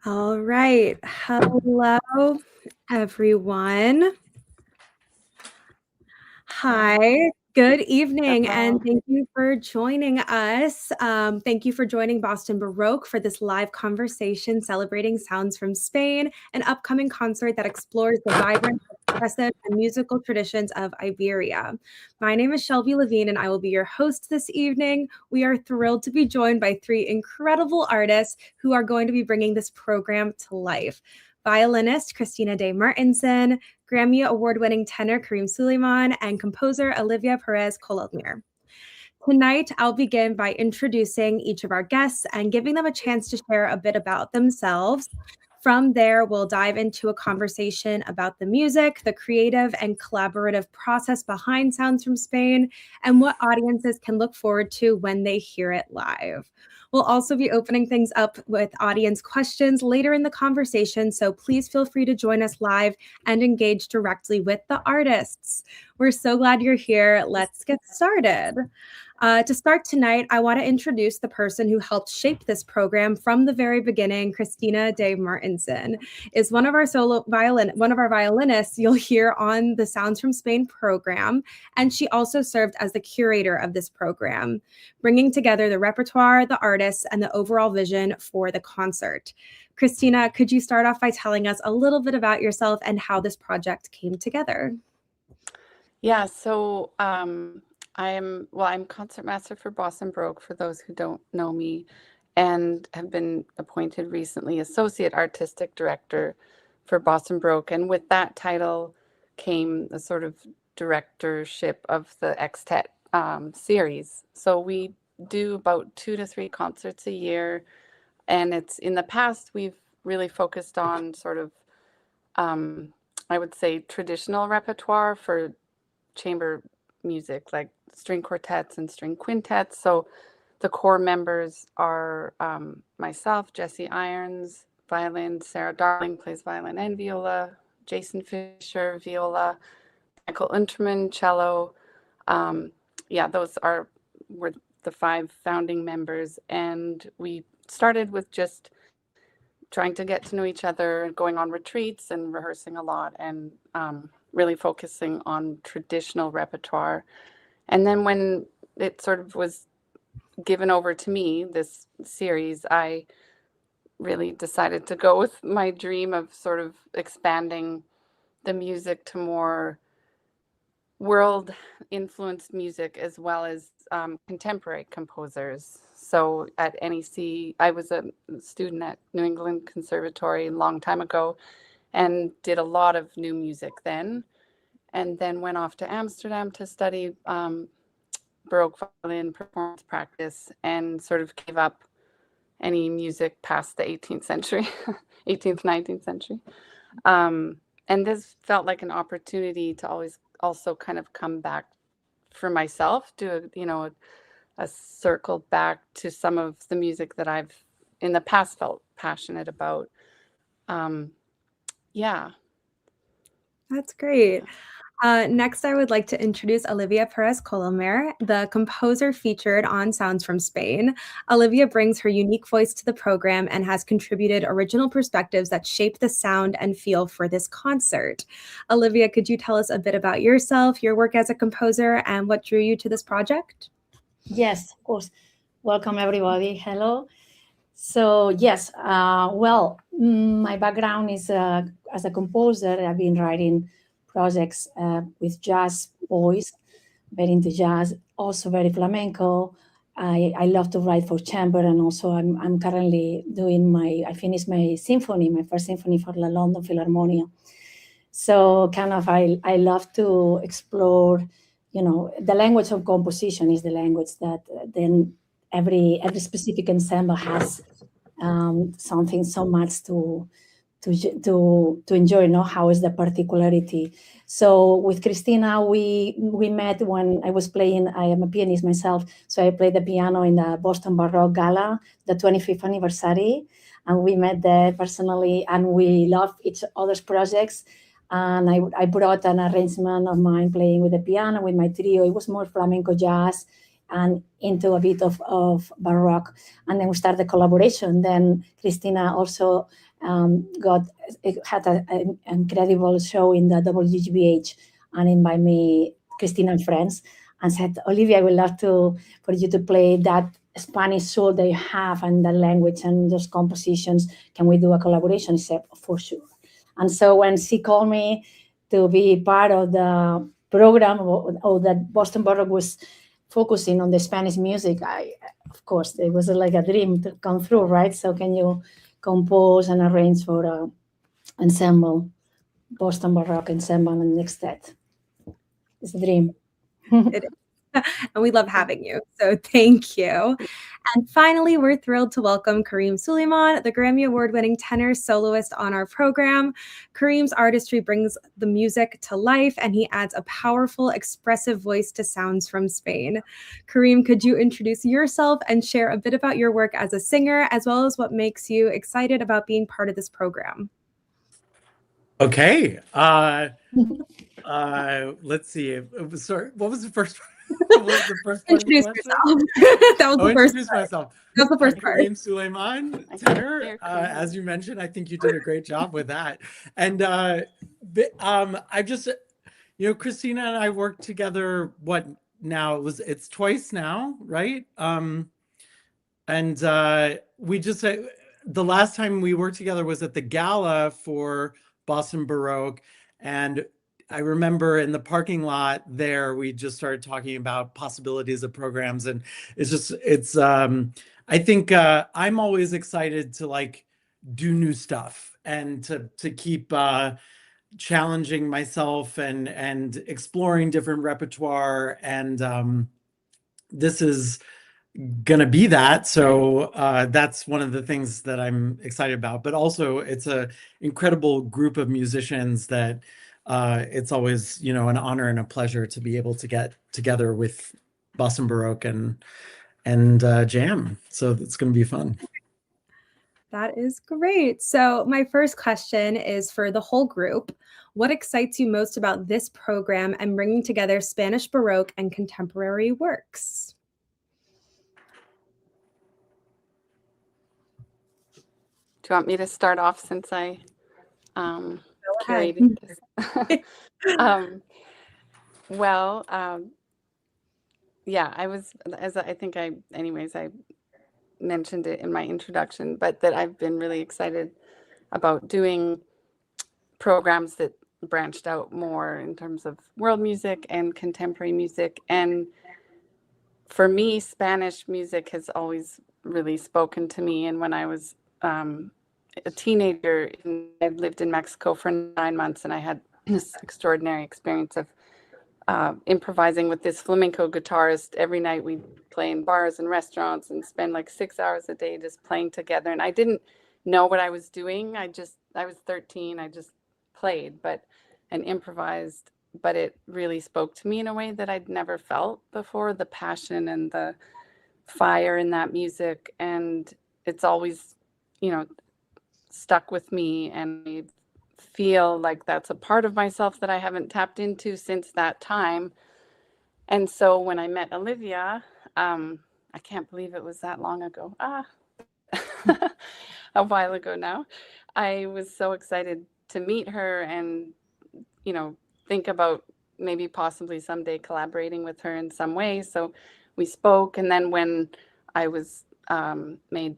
All right. Hello, everyone. Hi. Good evening, and thank you for joining us. Thank you for joining Boston Baroque for this live conversation celebrating sounds from Spain, an upcoming concert that explores the vibrant, expressive, and musical traditions of Iberia. My name is Shelby Levine, and I will be your host this evening. We are thrilled to be joined by three incredible artists who are going to be bringing this program to life. Violinist Christina Day Martinson, Grammy Award-winning tenor Karim Sulayman, and composer Olivia Pérez-Collellmir. Tonight, I'll begin by introducing each of our guests and giving them a chance to share a bit about themselves. From there, we'll dive into a conversation about the music, the creative and collaborative process behind Sounds from Spain, and what audiences can look forward to when they hear it live. We'll also be opening things up with audience questions later in the conversation, so please feel free to join us live and engage directly with the artists. We're so glad you're here. Let's get started. To start tonight, I want to introduce the person who helped shape this program from the very beginning. Christina Day Martinson is one of our violinists you'll hear on the Sounds from Spain program, and she also served as the curator of this program, bringing together the repertoire, the artists, and the overall vision for the concert. Christina, could you start off by telling us a little bit about yourself and how this project came together? Yeah, so I'm concertmaster for Boston Baroque, for those who don't know me, and have been appointed recently associate artistic director for Boston Baroque. And with that title came the sort of directorship of the X-Tet series. So we do about 2 to 3 concerts a year. And it's in the past, we've really focused on sort of, I would say, traditional repertoire for chamber music, like string quartets and string quintets. So the core members are myself, Jesse Irons, violin, Sarah Darling plays violin and viola, Jason Fisher, viola, Michael Unterman, cello. Those were the 5 founding members. And we started with just trying to get to know each other, going on retreats and rehearsing a lot, and really focusing on traditional repertoire. And then when it sort of was given over to me, this series, I really decided to go with my dream of sort of expanding the music to more world-influenced music as well as contemporary composers. So at NEC, I was a student at New England Conservatory a long time ago and did a lot of new music then, and then went off to Amsterdam to study Baroque violin performance practice, and sort of gave up any music past the 18th century, 18th, 19th century. And this felt like an opportunity to always also kind of come back for myself, do a circle back to some of the music that I've in the past felt passionate about. That's great. Next, I would like to introduce Olivia Pérez-Collellmir, the composer featured on Sounds from Spain. Olivia brings her unique voice to the program and has contributed original perspectives that shape the sound and feel for this concert. Olivia, could you tell us a bit about yourself, your work as a composer, and what drew you to this project? Yes, of course. Welcome, everybody. Hello. So yes, my background is as a composer. I've been writing projects with jazz voice, very into jazz, also very flamenco. I love to write for chamber, and also I'm currently doing I finished my symphony, my first symphony for the London Philharmonia. So kind of I love to explore, the language of composition is the language that then every specific ensemble has something so much to enjoy, how is the particularity. So with Christina, we met when I was playing. I am a pianist myself, so I played the piano in the Boston Baroque Gala, the 25th anniversary, and we met there personally, and we loved each other's projects. And I brought an arrangement of mine playing with the piano with my trio. It was more flamenco jazz and into a bit of Baroque. And then we started the collaboration. Then Christina also got it had an incredible show in the WGBH and invited me, Christina and friends, and said, Olivia, I would love for you to play that Spanish soul that you have and the language and those compositions. Can we do a collaboration? I said, for sure. And so when she called me to be part of the program, or that Boston Baroque was focusing on the Spanish music, of course, it was like a dream to come through, right? So can you compose and arrange for an ensemble, Boston Baroque ensemble and X-Tet? It's a dream. It is. And we love having you. So thank you. And finally, we're thrilled to welcome Karim Sulayman, the Grammy Award-winning tenor soloist on our program. Karim's artistry brings the music to life, and he adds a powerful, expressive voice to sounds from Spain. Karim, could you introduce yourself and share a bit about your work as a singer, as well as what makes you excited about being part of this program? Okay. Let's see. Sorry, what was the first part? What was the first part Introduce of the yourself. That was the first introduce part. myself. That was the first part. Karim Sulayman, tenor. As you mentioned, I think you did a great job with that. And I just, Christina and I worked together. What now? It's twice now, right? We just the last time we worked together was at the gala for Boston Baroque, and I remember in the parking lot there, we just started talking about possibilities of programs, and I think I'm always excited to do new stuff and to keep challenging myself and exploring different repertoire, and this is gonna be that. So that's one of the things that I'm excited about, but also it's an incredible group of musicians that it's always, an honor and a pleasure to be able to get together with Boston Baroque and jam. So it's going to be fun. That is great. So my first question is for the whole group. What excites you most about this program and bringing together Spanish Baroque and contemporary works? Do you want me to start off since I curated this? Yeah, I mentioned it in my introduction, but that I've been really excited about doing programs that branched out more in terms of world music and contemporary music. And for me, Spanish music has always really spoken to me. And when I was a teenager, I lived in Mexico for 9 months, and I had this extraordinary experience of improvising with this flamenco guitarist. Every night we'd play in bars and restaurants and spend like 6 hours a day just playing together. And I didn't know what I was doing. I was 13. I just played and improvised, but it really spoke to me in a way that I'd never felt before, the passion and the fire in that music. And it's always, stuck with me, and I feel like that's a part of myself that I haven't tapped into since that time. And so when I met Olivia, I can't believe it was that long ago. A while ago now. I was so excited to meet her and, think about maybe possibly someday collaborating with her in some way. So we spoke, and then when I was made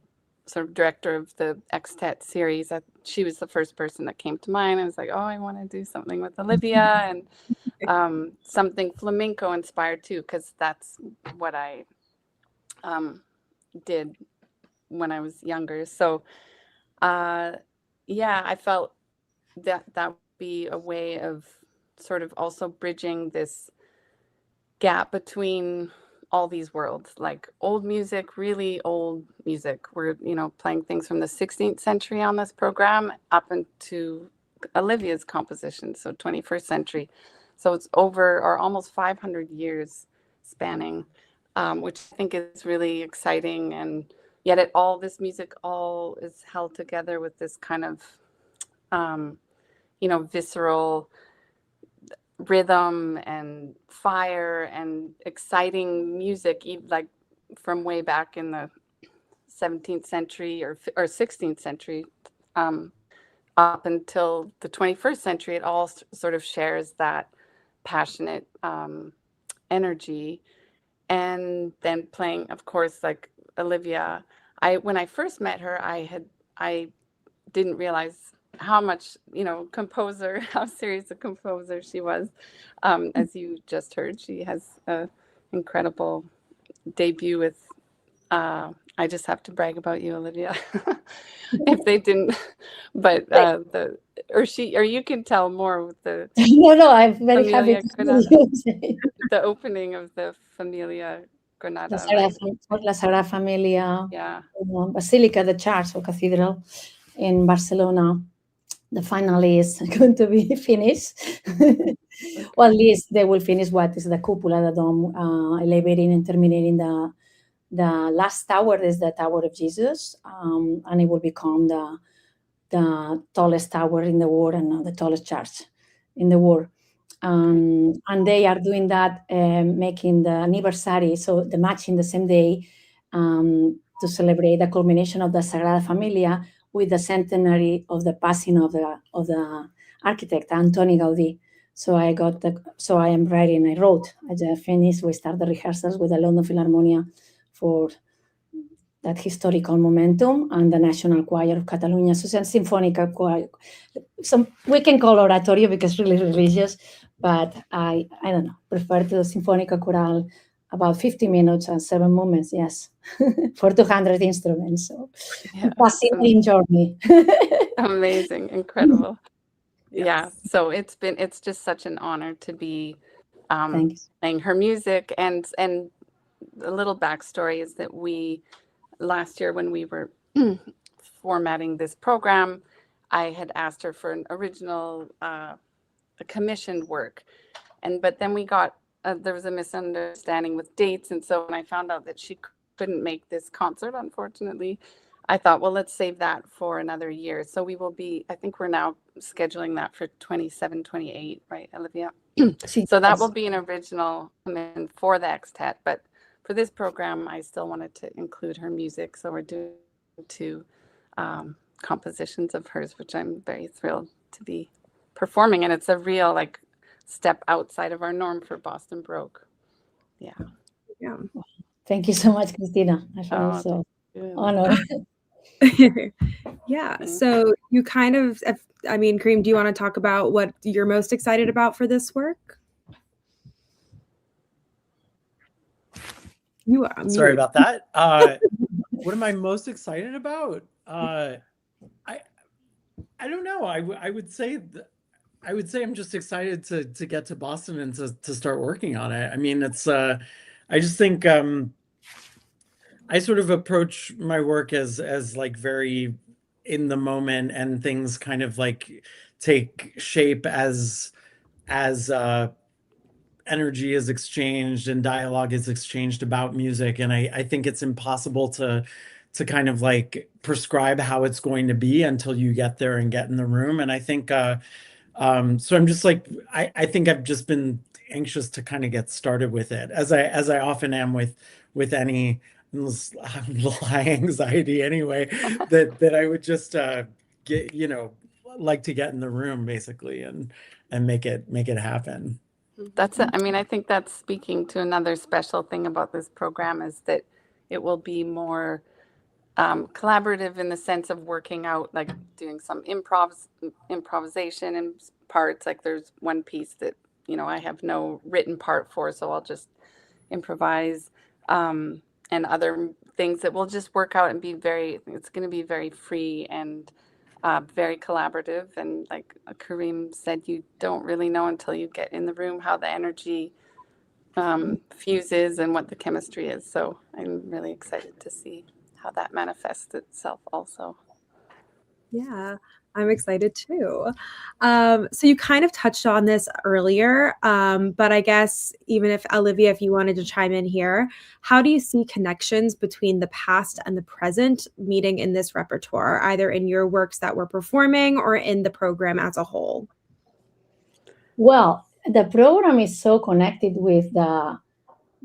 sort of director of the X-Tet series, she was the first person that came to mind. I was like, oh, I want to do something with Olivia, and something flamenco inspired too, because that's what I did when I was younger. So I felt that would be a way of sort of also bridging this gap between all these worlds, like old music, really old music. We're, playing things from the 16th century on this program up into Olivia's composition, so 21st century. So it's over or almost 500 years spanning, which I think is really exciting. And yet this music all is held together with this kind of, visceral rhythm and fire and exciting music, like from way back in the 17th century or 16th century. up until the 21st century, it all sort of shares that passionate energy. And then playing, of course, like Olivia, when I first met her, I didn't realize how much, composer, how serious a composer she was. As you just heard, she has an incredible debut with, I just have to brag about you, Olivia, if they didn't, but or you can tell more with the No, I'm very happy Familia to Granada, see you say. the opening of the Familia Granada, La Sagrada Familia yeah. Basilica, the church or cathedral in Barcelona. The final is going to be finished. Well, at least they will finish what is the cupola, the dome, elevating and terminating the last tower is the Tower of Jesus, and it will become the tallest tower in the world and the tallest church in the world. And they are doing that, making the anniversary, so the matching the same day, to celebrate the culmination of the Sagrada Familia with the centenary of the passing of the architect Antoni Gaudí. So I wrote, I just finished, we start the rehearsals with the London Philharmonia for that historical momentum and the National Choir of Catalonia, so Sinfónica Choir. We can call oratorio because it's really religious, but I don't know, prefer to Sinfónica Choral, about 50 minutes and 7 movements, yes, for 200 instruments. So fascinating journey. Amazing, incredible. Yeah, so it's just such an honor to be playing her music. And the little backstory is that last year when we were formatting this program, I had asked her for an original commissioned work, but then we got there was a misunderstanding with dates, and so when I found out that she couldn't make this concert, unfortunately, I thought, well, let's save that for another year. So we will I think we're now scheduling that for 27, 28, right, Olivia? So that will be an original commission for the X-Tet, but for this program, I still wanted to include her music. So we're doing 2 compositions of hers, which I'm very thrilled to be performing. And it's a real step outside of our norm for Boston Baroque. Yeah. Thank you so much, Christina. I feel so honored. Yeah. So you kind of, Karim, do you want to talk about what you're most excited about for this work? You are. Sorry about that. What am I most excited about? I don't know. I would say I'm just excited to get to Boston and to start working on it. I mean, it's I just think I sort of approach my work as very in the moment, and things kind of take shape as energy is exchanged and dialogue is exchanged about music. And I think it's impossible to kind of prescribe how it's going to be until you get there and get in the room. And I think so I'm just I think I've just been anxious to kind of get started with it, as I often am with any high anxiety anyway, that I would just get like to get in the room basically and make it happen. That's it. I mean, I think that's speaking to another special thing about this program, is that it will be more collaborative in the sense of working out, doing some improvisation and parts. There's one piece that I have no written part for, so I'll just improvise, and other things that will just work out and it's going to be very free and very collaborative. And like Karim said, you don't really know until you get in the room how the energy fuses and what the chemistry is. So I'm really excited to see how that manifests itself also. Yeah, I'm excited too. So you kind of touched on this earlier, but I guess even if Olivia, if you wanted to chime in here, how do you see connections between the past and the present meeting in this repertoire, either in your works that we're performing or in the program as a whole? Well, the program is so connected with the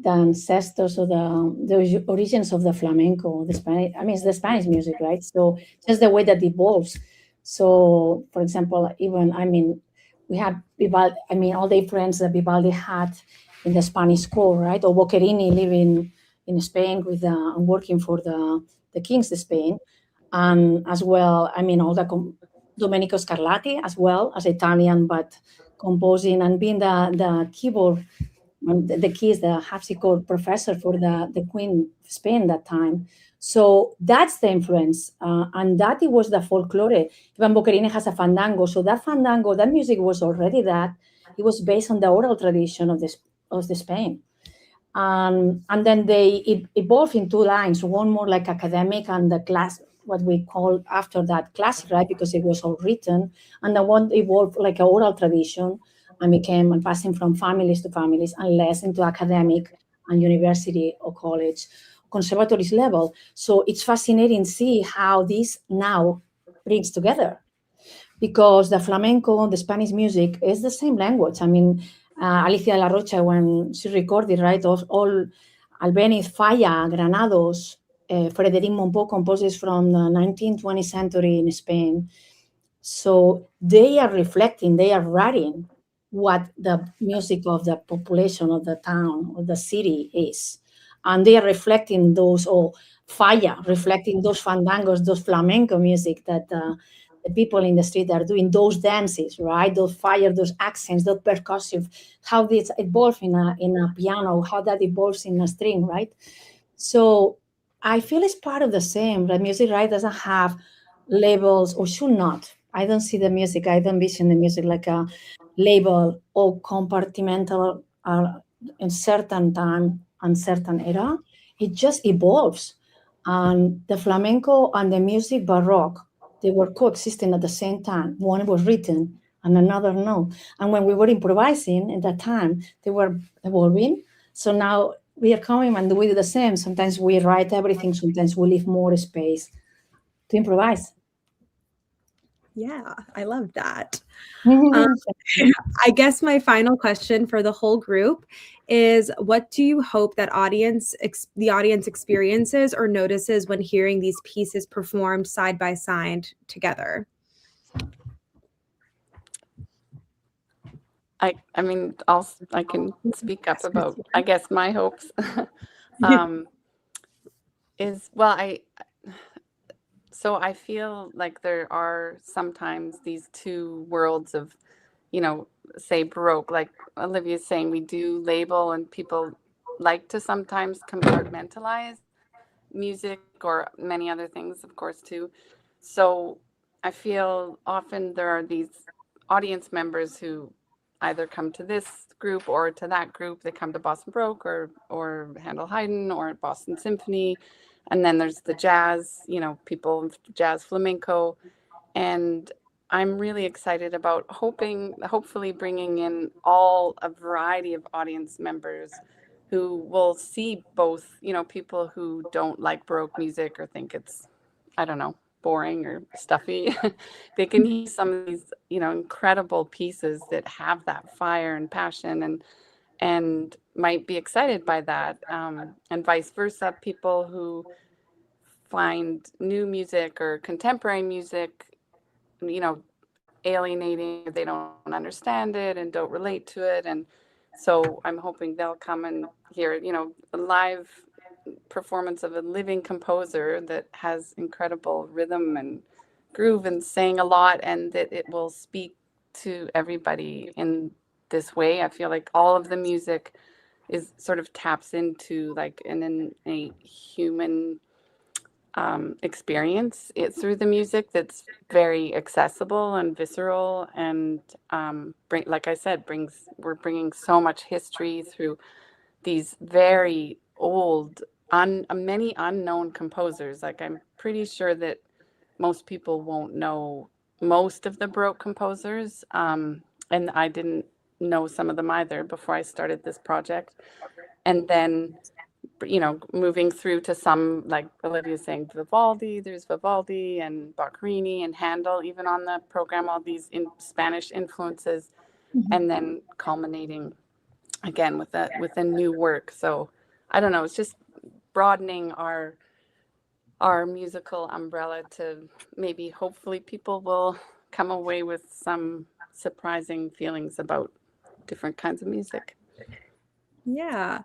ancestors or the origins of the flamenco, the Spanish. I mean, it's the Spanish music, right? So just the way that evolves So, for example, even, I mean, we had Vivaldi, I mean, all the friends that Vivaldi had in the Spanish court, right? Or Boccherini living in Spain with and working for the kings of Spain. And as well, I mean, all the Domenico Scarlatti as well as Italian, but composing and being the keyboard, the keys, the harpsichord professor for the Queen of Spain that time. So that's the influence, and that it was the folklore. Even Boccherini has a fandango, so that fandango, that music was already that. It was based on the oral tradition of the Spain, and then they evolved in two lines. One more like academic, and the class, what we call after that classic, right? Because it was all written, and the one evolved like an oral tradition and became and passing from families to families and less into academic and university or college conservatories level. So it's fascinating to see how this now brings together, because the flamenco, the Spanish music is the same language. I mean, Alicia de la Rocha, when she recorded, right, all Albéniz, Falla, Granados, Frederic Monpó composes from the 19th, 20th century in Spain. So they are reflecting, they are writing what the music of the population of the town or the city is. And they are reflecting those, or Falla, reflecting those fandangos, those flamenco music that the people in the street are doing, those dances, right? Those fire, those accents, those percussive, how this evolves in a piano, how that evolves in a string, right? So I feel it's part of the same. The music, right, doesn't have labels, or should not. I don't see the music, I don't envision the music like a label or compartmental in certain time and certain era. It just evolves. And the flamenco and the music baroque, they were coexisting at the same time. One was written and another no. And when we were improvising at that time, they were evolving. So now we are coming and we do the same. Sometimes we write everything, sometimes we leave more space to improvise. Yeah, I love that. I guess my final question for the whole group is, what do you hope that the audience experiences or notices when hearing these pieces performed side by side together? I mean, I can speak up about, I guess, my hopes. So I feel like there are sometimes these two worlds of, say Baroque, like Olivia's saying, we do label, and people like to sometimes compartmentalize music or many other things, of course, too. So I feel often there are these audience members who either come to this group or to that group. They come to Boston Baroque or Handel Haydn or Boston Symphony. And then there's the jazz, people, jazz flamenco. And I'm really excited about hopefully bringing in a variety of audience members who will see both, people who don't like Baroque music or think it's, I don't know, boring or stuffy. They can hear some of these, incredible pieces that have that fire and passion and might be excited by that. And vice versa, people who find new music or contemporary music, alienating, they don't understand it and don't relate to it. And so I'm hoping they'll come and hear, a live performance of a living composer that has incredible rhythm and groove and saying a lot, and that it will speak to everybody in this way. I feel like all of the music is sort of taps into like an innate human experience it through the music that's very accessible and visceral, and like I said, we're bringing so much history through these very old, many unknown composers. Like I'm pretty sure that most people won't know most of the Baroque composers, and I didn't know some of them either before I started this project. And then moving through to some, like Olivia saying, there's Vivaldi and Boccherini and Handel, even on the program, all these Spanish influences, and then culminating again with a new work. So I don't know, it's just broadening our our musical umbrella to maybe hopefully people will come away with some surprising feelings about different kinds of music. Yeah.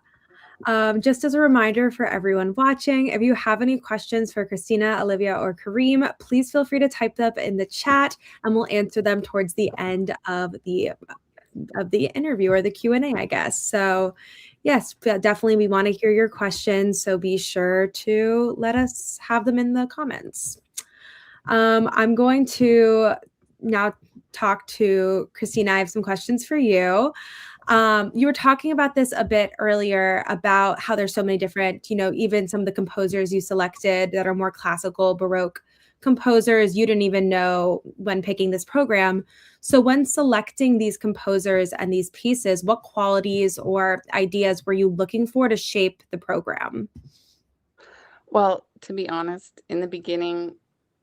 Just as a reminder for everyone watching, if you have any questions for Christina, Olivia, or Karim, please feel free to type them in the chat and we'll answer them towards the end of the interview, or the Q&A, I guess. So yes, definitely we want to hear your questions. So be sure to let us have them in the comments. I'm going to now talk to Christina. I have some questions for you. You were talking about this a bit earlier about how there's so many different, even some of the composers you selected that are more classical, Baroque composers, you didn't even know when picking this program. So when selecting these composers and these pieces, what qualities or ideas were you looking for to shape the program? Well, to be honest, in the beginning,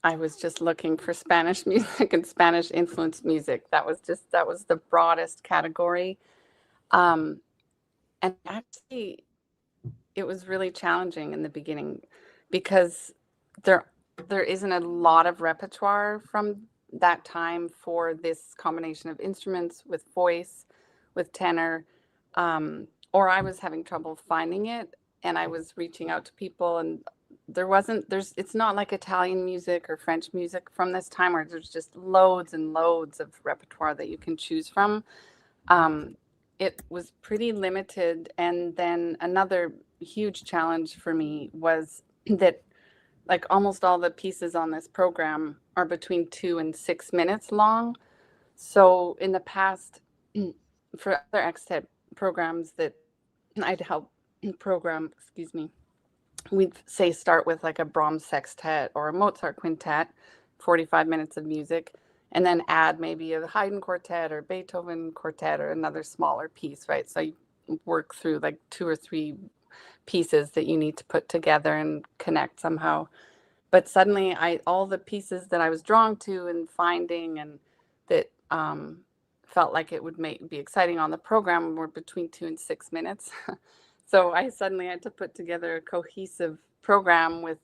I was just looking for Spanish music and Spanish influenced music. That was the broadest category. And actually, it was really challenging in the beginning because there isn't a lot of repertoire from that time for this combination of instruments with voice, with tenor, or I was having trouble finding it, and I was reaching out to people, and it's not like Italian music or French music from this time where there's just loads and loads of repertoire that you can choose from. It was pretty limited. And then another huge challenge for me was that like almost all the pieces on this program are between 2 and 6 minutes long. So in the past, for other X-Tet programs that I'd help program, we'd say start with like a Brahms sextet or a Mozart quintet, 45 minutes of music, and then add maybe a Haydn quartet or Beethoven quartet or another smaller piece, right? So you work through like 2 or 3 pieces that you need to put together and connect somehow. But suddenly all the pieces that I was drawn to and finding and that felt like it would be exciting on the program were between 2 and 6 minutes. So I suddenly had to put together a cohesive program with,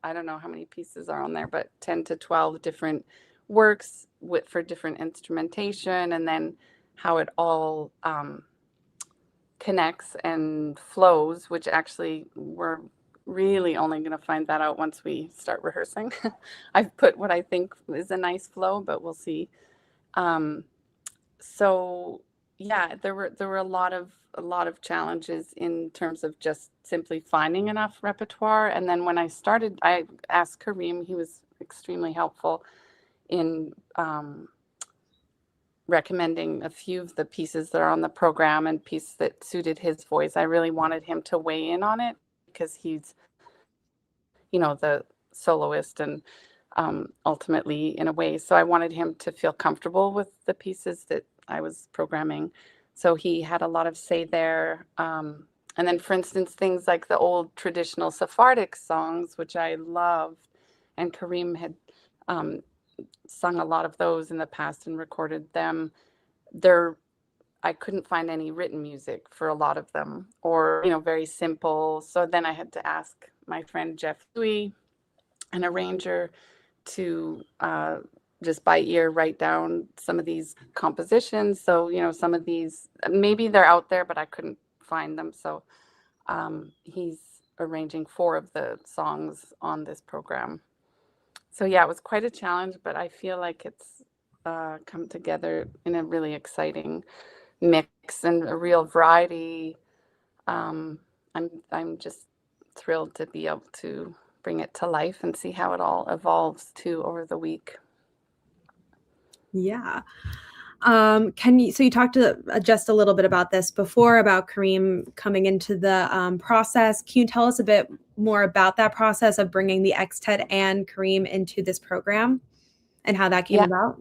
I don't know how many pieces are on there, but 10 to 12 different works for different instrumentation, and then how it all connects and flows, which actually we're really only going to find that out once we start rehearsing. I've put what I think is a nice flow, but we'll see. So yeah, there were a lot of challenges in terms of just simply finding enough repertoire. And then when I started, I asked Karim, he was extremely helpful in recommending a few of the pieces that are on the program and pieces that suited his voice. I really wanted him to weigh in on it because he's, the soloist and ultimately in a way. So I wanted him to feel comfortable with the pieces that I was programming. So he had a lot of say there. And then, for instance, things like the old traditional Sephardic songs, which I loved, and Karim had sung a lot of those in the past and recorded them. I couldn't find any written music for a lot of them, or very simple. So then I had to ask my friend Jeff Louis, an arranger, to just by ear write down some of these compositions. So some of these maybe they're out there, but I couldn't find them. So he's arranging 4 of the songs on this program. So yeah, it was quite a challenge, but I feel like it's come together in a really exciting mix and a real variety. I'm just thrilled to be able to bring it to life and see how it all evolves too over the week. Yeah. So you talked just a little bit about this before, about Karim coming into the process. Can you tell us a bit more about that process of bringing the X-Tet and Karim into this program and how that came about?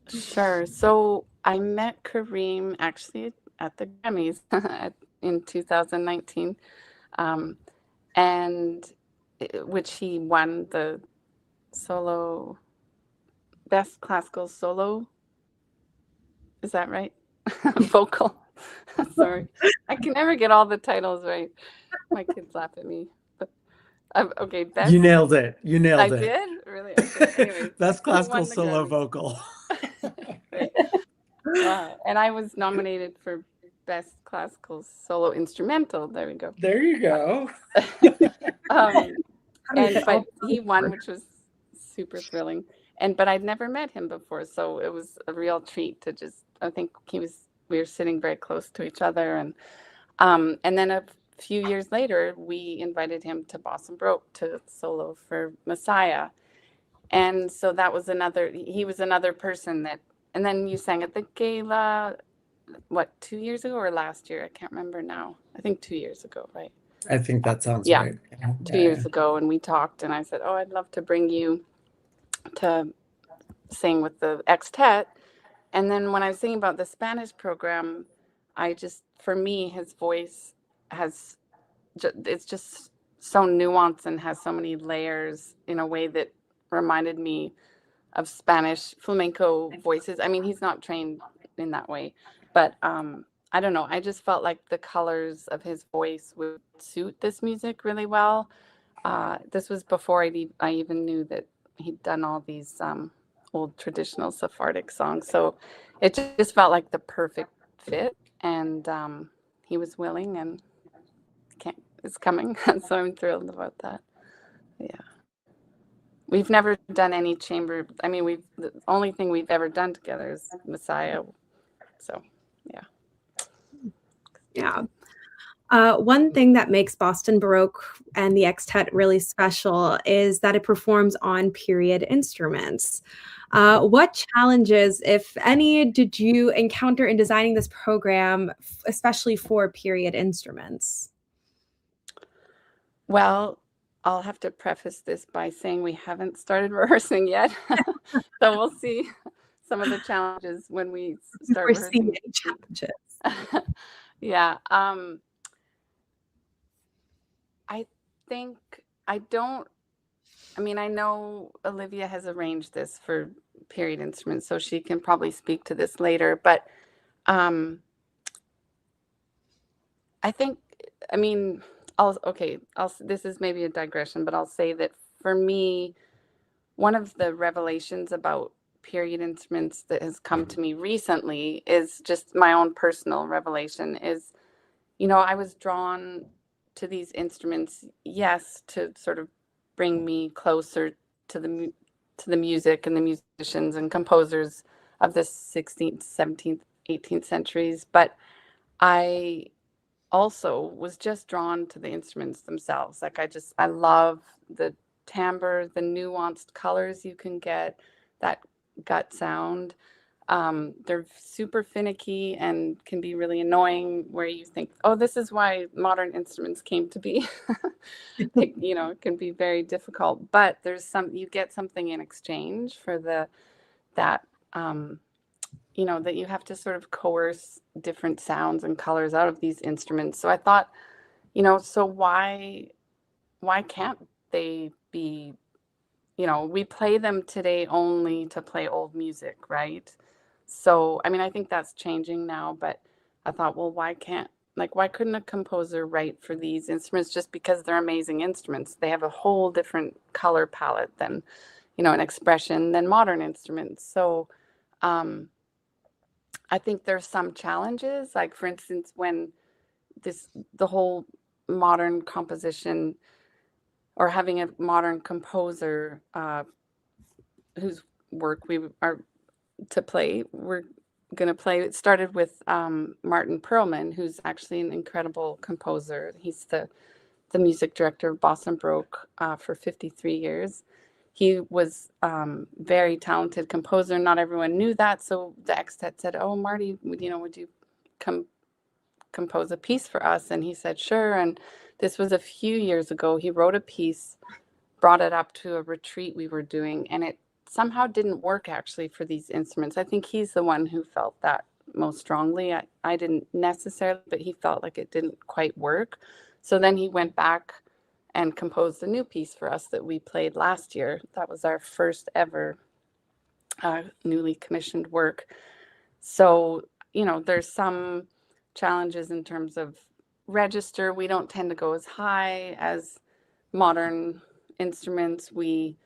Sure. So I met Karim actually at the Grammys in 2019, and which he won the solo best classical solo. Is that right? Vocal. Sorry, I can never get all the titles right. My kids laugh at me. But Okay, best. You nailed it. You I nailed it. did? Really? Okay. Anyways, Best who classical won the solo Grammy? vocal. Right. And I was nominated for Best Classical Solo Instrumental. There we go. There you go. But he won, which was super thrilling. But I'd never met him before, so it was a real treat to I think we were sitting very close to each other, and then a few years later, we invited him to Boston Baroque to solo for Messiah. And so that was he was another person and then you sang at the gala, what, 2 years ago or last year? I can't remember now. I think 2 years ago, right? I think that sounds Yeah, right. 2 years ago, and we talked, and I said, oh, I'd love to bring you to sing with the X-Tet. And then when I was thinking about the Spanish program, for me, his voice it's just so nuanced and has so many layers in a way that reminded me of Spanish flamenco voices. I mean, he's not trained in that way, but I don't know. I just felt like the colors of his voice would suit this music really well. This was before I even knew that he'd done all these old traditional Sephardic songs. So it just felt like the perfect fit, and he was willing, and it's coming. So I'm thrilled about that. Yeah. We've never done any chamber. I mean, the only thing we've ever done together is Messiah. So, yeah. Yeah. One thing that makes Boston Baroque and the X-Tet really special is that it performs on period instruments. What challenges, if any, did you encounter in designing this program, especially for period instruments? Well, I'll have to preface this by saying we haven't started rehearsing yet. So we'll see some of the challenges when we start rehearsing. Challenges. Yeah. I think I know Olivia has arranged this for period instruments, so she can probably speak to this later. But this is maybe a digression, but I'll say that for me, one of the revelations about period instruments that has come to me recently is just my own personal revelation is, I was drawn to these instruments, yes, to sort of bring me closer to the music and the musicians and composers of the 16th, 17th, 18th centuries, but I also was just drawn to the instruments themselves. Like I love the timbre, the nuanced colors you can get, that gut sound. They're super finicky and can be really annoying, where you think, oh, this is why modern instruments came to be. It can be very difficult, but you get something in exchange for that you have to sort of coerce different sounds and colors out of these instruments. So I thought, so why can't they be, we play them today only to play old music, right? So, I think that's changing now, but I thought, well, why couldn't a composer write for these instruments just because they're amazing instruments? They have a whole different color palette than, an expression than modern instruments. So, I think there's some challenges, like for instance, when the whole modern composition, or having a modern composer whose work we're going to play. It started with Martin Perlman, who's actually an incredible composer. He's the music director of Boston Baroque for 53 years. He was very talented composer. Not everyone knew that. So the X-Tet said, oh, Marty, would you compose a piece for us? And he said, sure. And this was a few years ago. He wrote a piece, brought it up to a retreat we were doing, and it somehow didn't work actually for these instruments. I think he's the one who felt that most strongly. I didn't necessarily, but he felt like it didn't quite work. So then he went back and composed a new piece for us that we played last year. That was our first ever newly commissioned work. So, there's some challenges in terms of register. We don't tend to go as high as modern instruments, we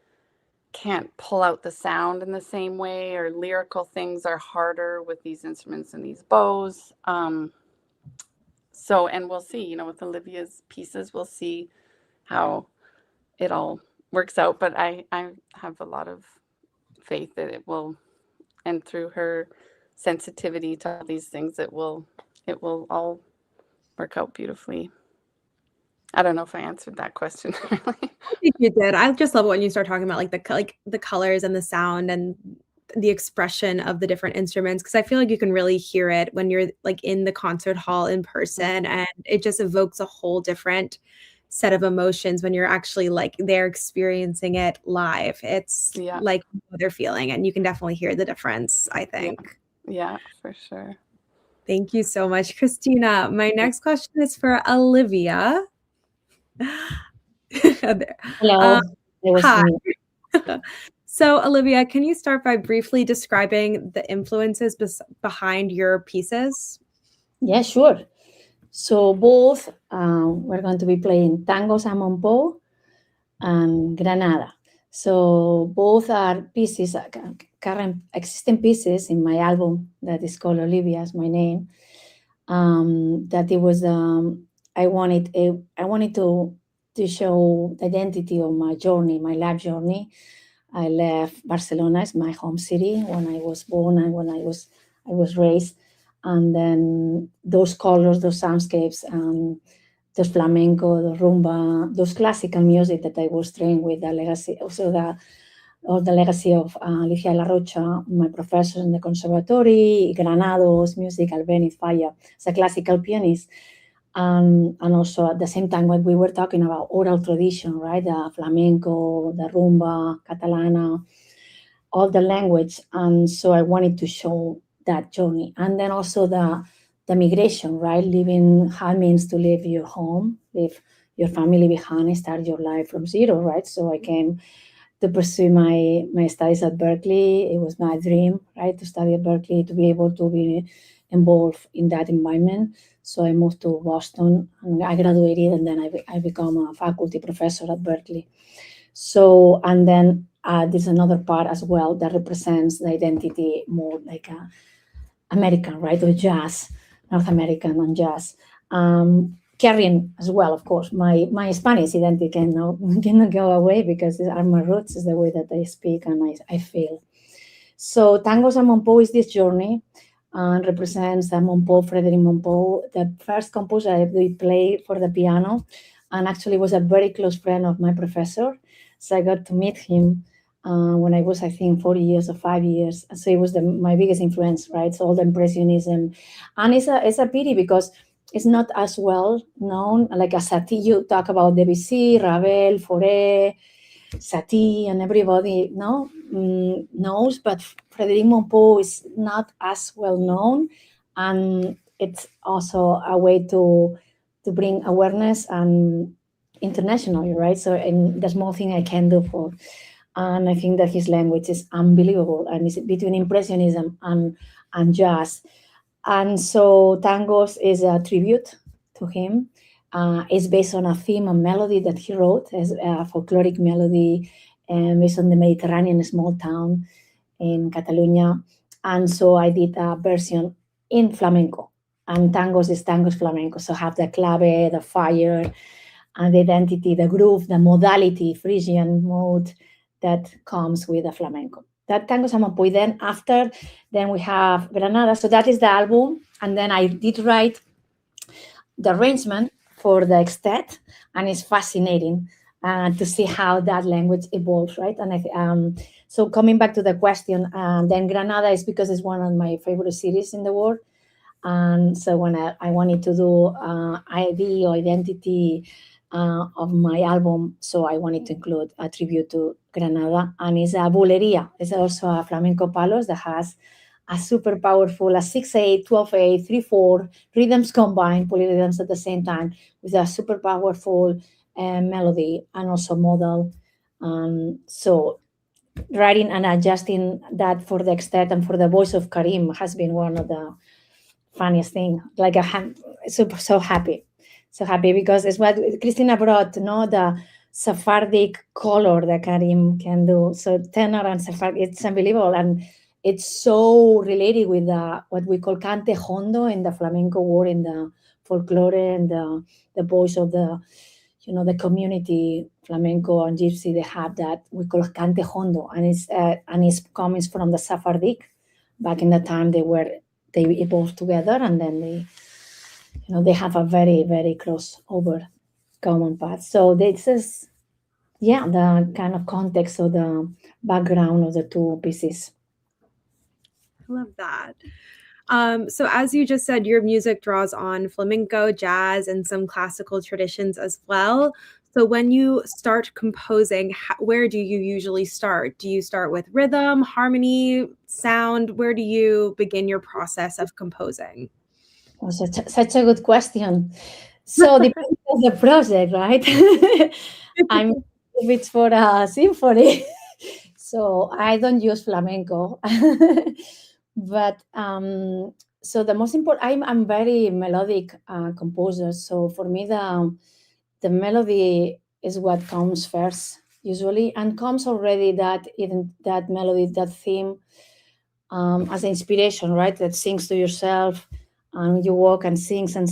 can't pull out the sound in the same way, or lyrical things are harder with these instruments and these bows. So, and we'll see, with Olivia's pieces, we'll see how it all works out. But I have a lot of faith that it will, and through her sensitivity to all these things, it will all work out beautifully. I don't know if I answered that question. I think you did. I just love it when you start talking about like the colors and the sound and the expression of the different instruments, because I feel like you can really hear it when you're like in the concert hall in person, and it just evokes a whole different set of emotions when you're actually like there experiencing it live. It's like what they're feeling, and you can definitely hear the difference, I think. Yeah, for sure. Thank you so much, Christina. My next question is for Olivia. Hello. Hi. So, Olivia, can you start by briefly describing the influences behind your pieces? Yeah, sure. So both, we're going to be playing Tango Samon and Granada. So both are pieces, current existing pieces in my album that is called Olivia, is my name. That it was, I wanted to show the identity of my journey, my life journey. I left Barcelona, it's my home city, when I was born and when I was raised. And then those colors, those soundscapes, those flamenco, the rumba, those classical music that I was trained with, the legacy, also the legacy of Alicia La Rocha, my professor in the conservatory, Granados music, Albéniz Falla, as a classical pianist. And also at the same time, when we were talking about oral tradition, right? The flamenco, the rumba, Catalana, all the language. And so I wanted to show that journey. And then also the migration, right? Living, how it means to leave your home, leave your family behind, and start your life from zero, right? So I came to pursue my studies at Berkeley. It was my dream, right? To study at Berkeley, to be able to be involved in that environment. So I moved to Boston and I graduated, and then I became a faculty professor at Berkeley. So, and then there's another part as well that represents the identity more like American, right? Or jazz, North American and jazz. Carrying as well, of course, my Spanish identity cannot go away, because these are my roots, is the way that I speak and I feel. So Tangos and Monpou is this journey, and represents Frédéric Monpou, the first composer I did play for the piano, and actually was a very close friend of my professor. So I got to meet him when I was, I think, 4 years or 5 years. So it was my biggest influence, right? So all the Impressionism. And it's a pity, because it's not as well known, like a Satie. You talk about Debussy, Ravel, Fauré, Satie, and everybody knows, but Frédéric Monpou is not as well known, and it's also a way to bring awareness and internationally, right? So, and the small thing I can do for, and I think that his language is unbelievable, and it's between Impressionism and jazz. And so Tangos is a tribute to him. It's based on a theme and melody that he wrote, as a folkloric melody, based on the Mediterranean small town in Catalonia. And so I did a version in flamenco, and Tangos is Tangos flamenco. So have the clave, the fire, and the identity, the groove, the modality, Frisian mode that comes with the flamenco. That Tangos and Monpou. Then we have Granada. So that is the album. And then I did write the arrangement for the X-Tet, and it's fascinating to see how that language evolves, right? And so coming back to the question, then Granada is because it's one of my favorite cities in the world. And so when I wanted to do ID or identity of my album, so I wanted to include a tribute to Granada, and it's a bulería. It's also a flamenco palos that has a super powerful, a 6/8, 12/8, 3/4 rhythms combined, polyrhythms at the same time, with a super powerful melody and also modal. So writing and adjusting that for the X-Tet and for the voice of Karim has been one of the funniest things. So happy because it's what Christina brought, Sephardic color that Karim can do. So tenor and Sephardic, it's unbelievable. And it's so related with what we call cante hondo in the flamenco world, in the folklore and the voice of the community, flamenco and gypsy. They have that we call cante hondo, and it's coming from the Sephardic. Back in the time, they evolved together, and then they have a very, very close over common path. So this is, the kind of context of the background of the two pieces. I love that. So as you just said, your music draws on flamenco, jazz, and some classical traditions as well. So when you start composing, where do you usually start? Do you start with rhythm, harmony, sound? Where do you begin your process of composing? Oh, such a good question. So depends on the project, right? If it's for a symphony, so I don't use flamenco. But so the most important, I'm very melodic composer. So for me, the melody is what comes first usually, and comes already that melody, that theme, as inspiration, right? That sings to yourself, and you walk and sings, and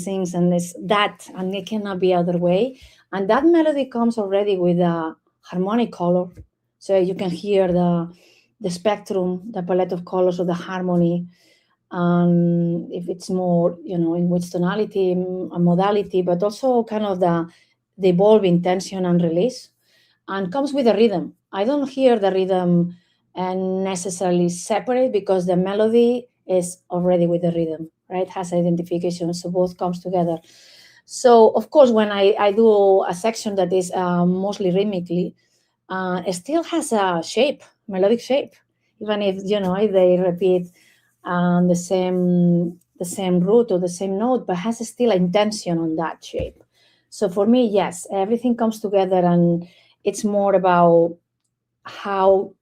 it's that, and it cannot be other way. And that melody comes already with a harmonic color, so you can hear the spectrum, the palette of colors of the harmony. And if it's more, in which tonality and modality, but also kind of the evolving tension and release, and comes with a rhythm. I don't hear the rhythm and necessarily separate, because the melody is already with the rhythm, right? Has identification, so both comes together. So of course, when I do a section that is mostly rhythmically, it still has a shape, melodic shape, even if if they repeat the same root or the same note, but has still intention on that shape. So for me, yes, everything comes together, and it's more about how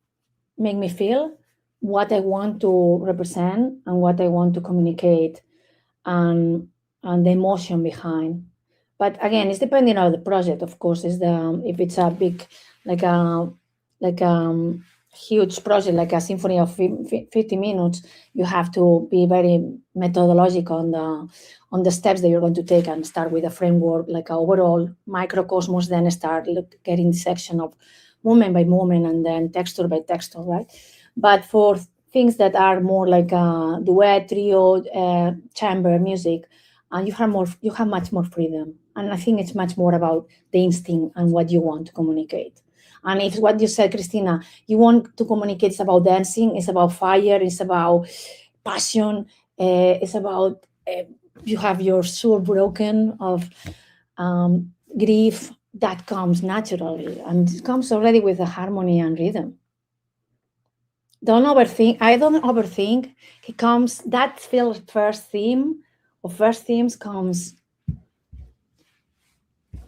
make me feel, what I want to represent, and what I want to communicate, and the emotion behind. But again, it's depending on the project, of course. If it's a big, like a huge project, like a symphony of 50 minutes, you have to be very methodological on the steps that you're going to take, and start with a framework, like an overall microcosmos, then start getting the section of moment by moment, and then texture by texture, right? But for things that are more like a duet, trio, chamber music, you have much more freedom. And I think it's much more about the instinct and what you want to communicate. And it's what you said, Christina, you want to communicate, it's about dancing, it's about fire, it's about passion, it's about you have your soul broken of grief. That comes naturally, and it comes already with a harmony and rhythm. Don't overthink. I don't overthink. It comes, that first theme or first themes comes.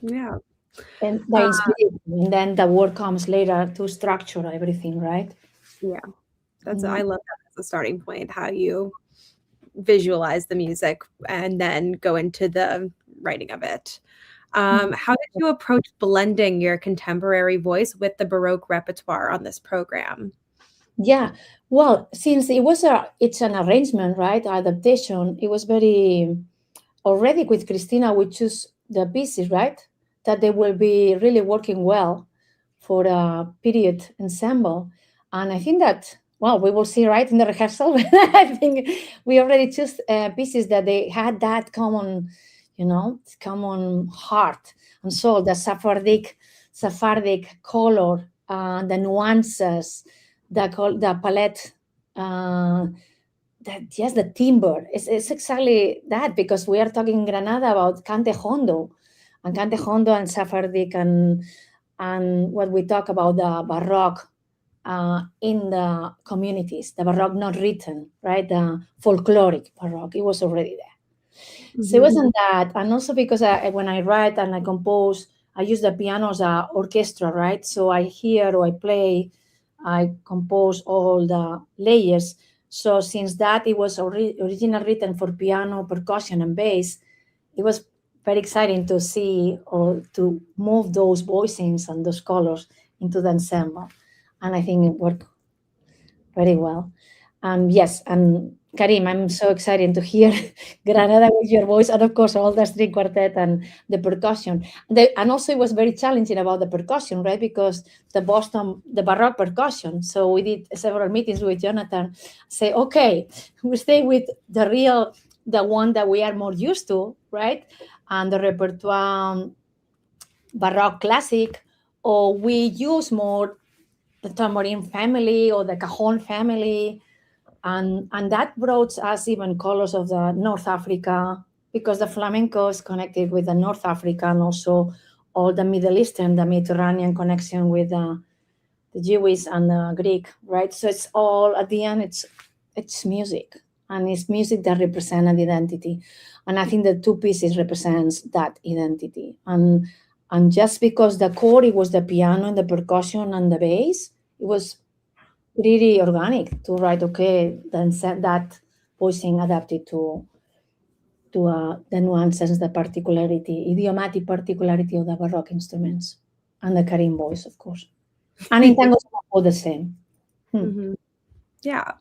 Yeah. And the inspiration, and then the word comes later to structure everything, right? Yeah. I love that as a starting point, how you visualize the music and then go into the writing of it. How did you approach blending your contemporary voice with the Baroque repertoire on this program? Yeah, well, since it's an arrangement, right? Adaptation. It was very already with Christina. We choose the pieces, right? That they will be really working well for a period ensemble, and I think that we will see right in the rehearsal. I think we already choose pieces that they had that common. Common heart and soul, the Sephardic color, the nuances, the palette, the timbre. It's exactly that, because we are talking in Granada about cante hondo and Sephardic, and what we talk about the Baroque in the communities, the Baroque not written, right? The folkloric Baroque, it was already there. So it wasn't that. And also because when I write and I compose, I use the piano as an orchestra, right? So I hear or I play, I compose all the layers. So since that it was originally written for piano, percussion, and bass, it was very exciting to see or to move those voicings and those colors into the ensemble. And I think it worked very well. Yes, and Karim, I'm so excited to hear Granada with your voice, and of course all the string quartet and the percussion. And also it was very challenging about the percussion, right? Because the Baroque percussion. So we did several meetings with Jonathan, say, okay, we stay with the one that we are more used to, right? And the repertoire Baroque classic, or we use more the tambourine family or the cajon family. And that brought us even colors of the North Africa, because the flamenco is connected with the North Africa, and also all the Middle Eastern, the Mediterranean connection with the Jewish and the Greek, right? So it's all, at the end, it's music, and it's music that represents an identity. And I think the two pieces represents that identity. And just because the core, it was the piano and the percussion and the bass, it was really organic to write, okay, then that voicing adapted to the nuances, the particularity, idiomatic particularity of the Baroque instruments, and the Karim voice, of course. And in tango, all the same. Mm-hmm. Yeah.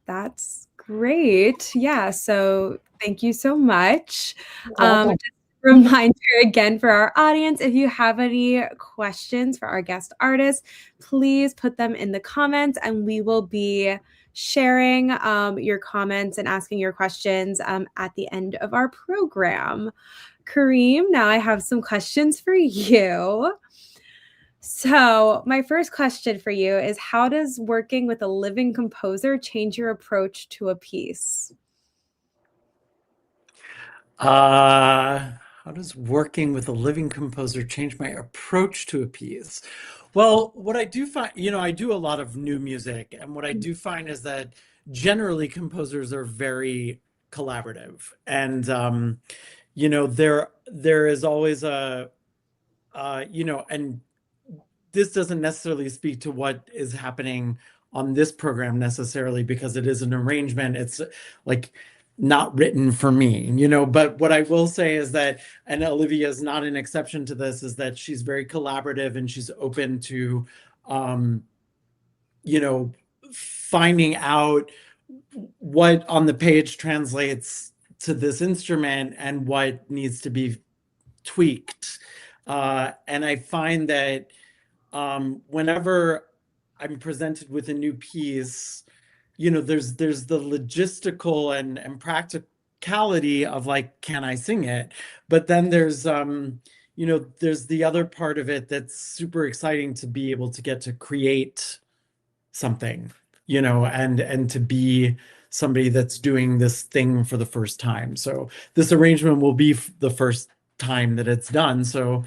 That's great. Yeah. So thank you so much. Just a reminder again for our audience, if you have any questions for our guest artists, please put them in the comments, and we will be sharing your comments and asking your questions at the end of our program. Karim, now I have some questions for you. So my first question for you is, how does working with a living composer change your approach to a piece? How does working with a living composer change my approach to a piece? Well, what I do find, I do a lot of new music, and what I do find is that generally composers are very collaborative, and there is always and this doesn't necessarily speak to what is happening on this program necessarily, because it is an arrangement. It's like not written for me, but what I will say is that, and Olivia is not an exception to this, is that she's very collaborative, and she's open to, finding out what on the page translates to this instrument and what needs to be tweaked. And I find that whenever I'm presented with a new piece, there's the logistical and practicality of like, can I sing it? But then there's there's the other part of it that's super exciting, to be able to get to create something, and to be somebody that's doing this thing for the first time. So this arrangement will be the first time that it's done. So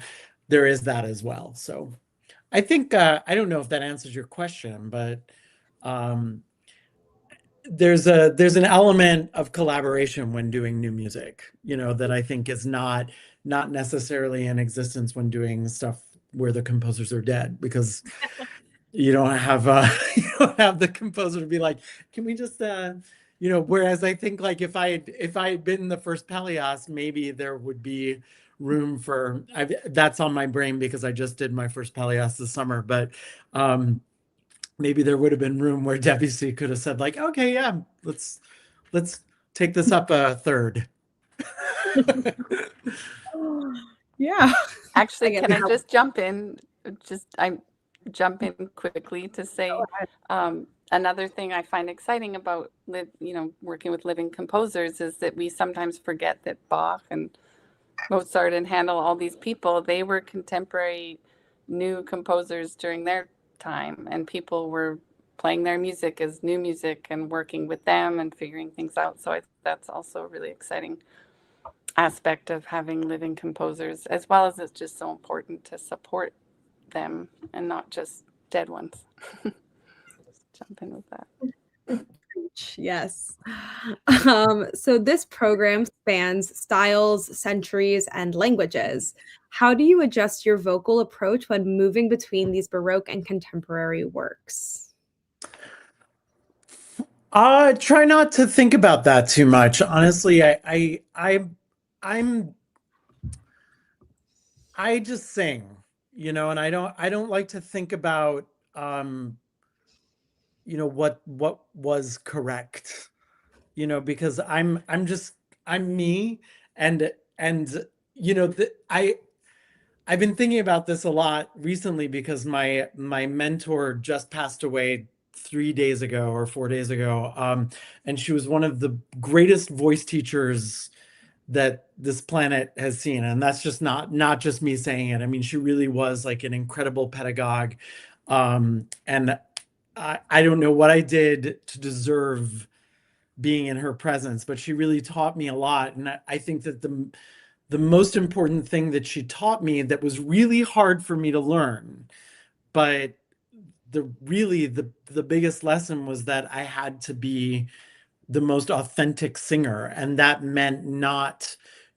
there is that as well. So I think, I don't know if that answers your question, but there's an element of collaboration when doing new music, that I think is not necessarily in existence when doing stuff where the composers are dead, because you don't have the composer to be like, can we just whereas I think, like, if I had been the first Pelléas, maybe there would be room for, that's on my brain because I just did my first Pelléas this summer, but maybe there would have been room where Debussy could have said, like, okay, yeah, let's take this up a third. Yeah. Actually, can I just jump in? I'm jump in quickly to say another thing I find exciting about working with living composers is that we sometimes forget that Bach and Mozart and Handel, all these people, they were contemporary new composers during their time, and people were playing their music as new music and working with them and figuring things out. So that's also a really exciting aspect of having living composers, as well as it's just so important to support them and not just dead ones. Just jump in with that. Yes. So this program spans styles, centuries, and languages. How do you adjust your vocal approach when moving between these Baroque and contemporary works? Try not to think about that too much. Honestly, I I just sing, you know, and I don't like to think about, you know, what was correct, you know, because I'm me, and you know, I've been thinking about this a lot recently because my mentor just passed away 3 days ago or 4 days ago, and she was one of the greatest voice teachers that this planet has seen, and that's just not just me saying it. I mean, she really was like an incredible pedagogue, and I don't know what I did to deserve being in her presence, but she really taught me a lot. And I think that the most important thing that she taught me that was really hard for me to learn, but the biggest lesson was that I had to be the most authentic singer, and that meant not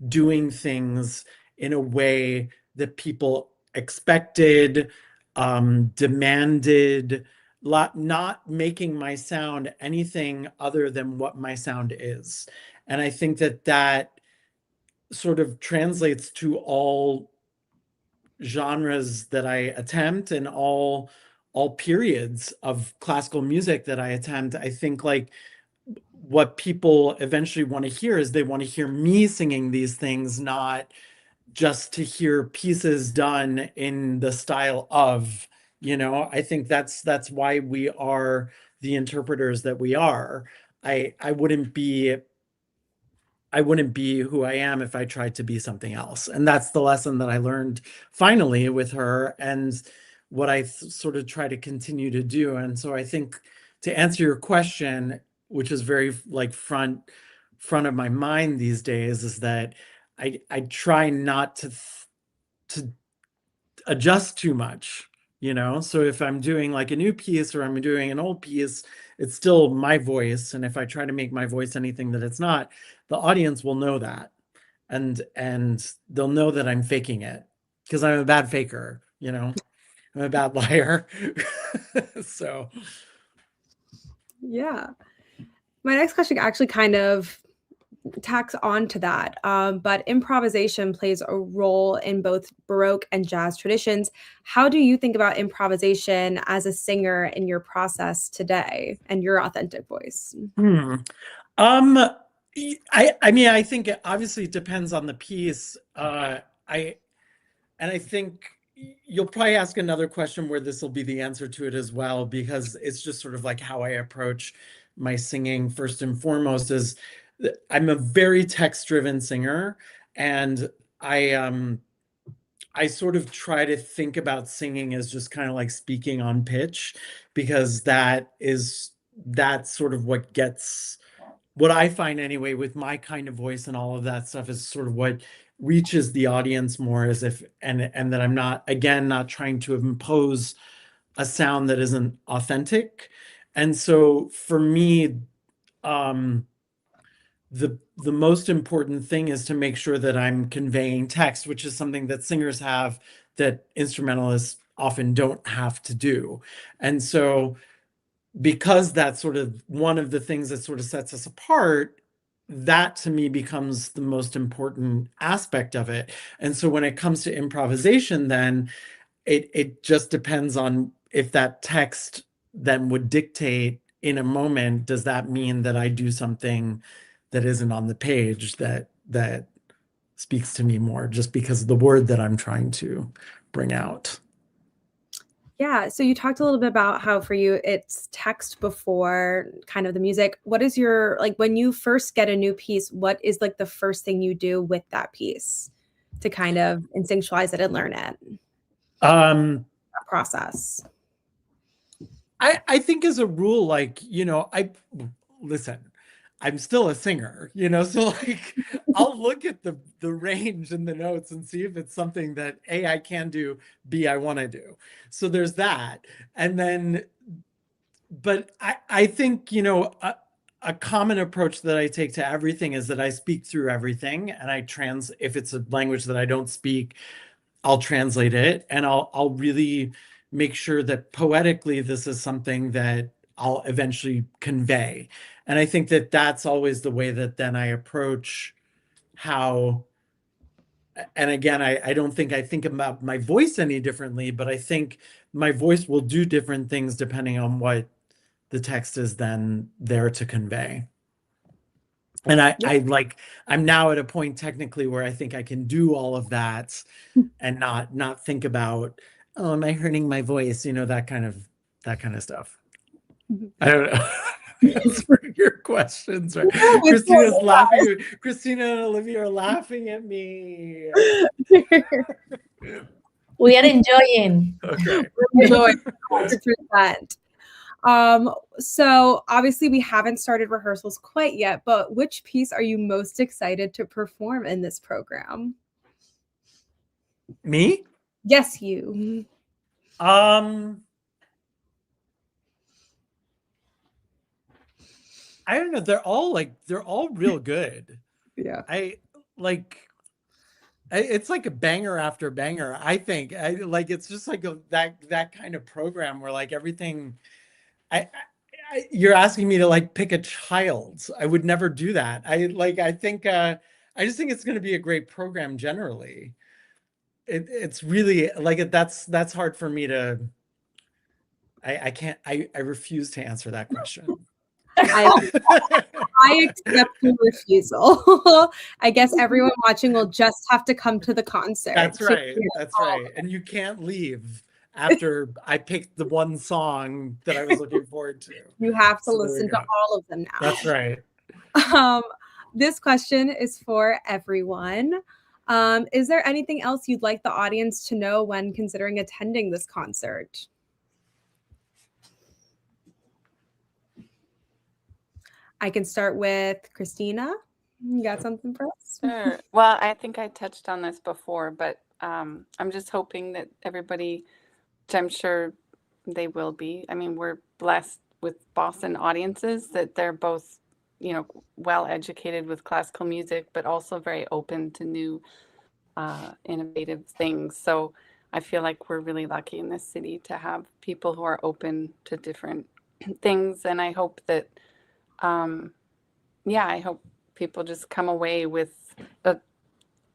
doing things in a way that people expected, demanded, not making my sound anything other than what my sound is. And I think that that sort of translates to all genres that I attempt and all periods of classical music that I attempt. I think like what people eventually want to hear is they want to hear me singing these things, not just to hear pieces done in the style of, you know. I think that's why we are the interpreters that we are. I wouldn't be who I am if I tried to be something else. And that's the lesson that I learned finally with her, and what I sort of try to continue to do. And so I think, to answer your question, which is very like front of my mind these days, is that I try not to adjust too much, you know. So if I'm doing like a new piece or I'm doing an old piece, it's still my voice. And if I try to make my voice anything that it's not, the audience will know that, and they'll know that I'm faking it, because I'm a bad faker, you know. I'm a bad liar. So Yeah. My next question actually kind of tacks on to that. But improvisation plays a role in both Baroque and jazz traditions. How do you think about improvisation as a singer in your process today and your authentic voice? Um, I mean, I think it obviously depends on the piece. I think you'll probably ask another question where this will be the answer to it as well, because it's just sort of like how I approach my singing first and foremost. Is I'm a very text-driven singer, and I sort of try to think about singing as just kind of like speaking on pitch, because that's sort of what I find anyway with my kind of voice, and all of that stuff is sort of what reaches the audience more, as if, and that I'm not, again, not trying to impose a sound that isn't authentic. And so for me, the most important thing is to make sure that I'm conveying text, which is something that singers have that instrumentalists often don't have to do. And so, because that's sort of one of the things that sort of sets us apart, that to me becomes the most important aspect of it. And so when it comes to improvisation, then it just depends on if that text then would dictate in a moment, does that mean that I do something that isn't on the page that speaks to me more, just because of the word that I'm trying to bring out? Yeah, so you talked a little bit about how for you it's text before kind of the music. What is your, like, when you first get a new piece, what is like the first thing you do with that piece to kind of instinctualize it and learn it? That process. I think as a rule, like, you know, listen, I'm still a singer, you know, so like I'll look at the range and the notes and see if it's something that A, I can do, B, I want to do. So there's that. And then, but I think, you know, a common approach that I take to everything is that I speak through everything, and if it's a language that I don't speak, I'll translate it, and I'll really make sure that poetically this is something that I'll eventually convey. And I think that that's always the way that then I approach how and again, I don't think I think about my voice any differently, but I think my voice will do different things depending on what the text is then there to convey. And I'm now at a point technically where I think I can do all of that and not think about, oh, am I hurting my voice? That kind of stuff. I don't know. Answer your questions, right? Christina's laughing. Christina and Olivia are laughing at me. We are enjoying. Okay. We're enjoying 100%. So obviously we haven't started rehearsals quite yet, but which piece are you most excited to perform in this program? Me? Yes, you. I don't know. They're all real good. Yeah. It's like a banger after banger. I think it's just like that kind of program where like everything. You're asking me to like pick a child. I would never do that. I think I just think it's going to be a great program generally. It's really like that's hard for me to. I can't. I refuse to answer that question. I accept your refusal. I guess everyone watching will just have to come to the concert. That's right. That's right. And you can't leave after I picked the one song that I was looking forward to. You have to So listen to all of them now. That's right. This question is for everyone. Is there anything else you'd like the audience to know when considering attending this concert? I can start with Christina. You got something for us? Sure. Well, I think I touched on this before, but I'm just hoping that everybody, which I'm sure they will be. I mean, we're blessed with Boston audiences that they're both, well educated with classical music, but also very open to new, innovative things. So I feel like we're really lucky in this city to have people who are open to different things, and I hope that. I hope people just come away with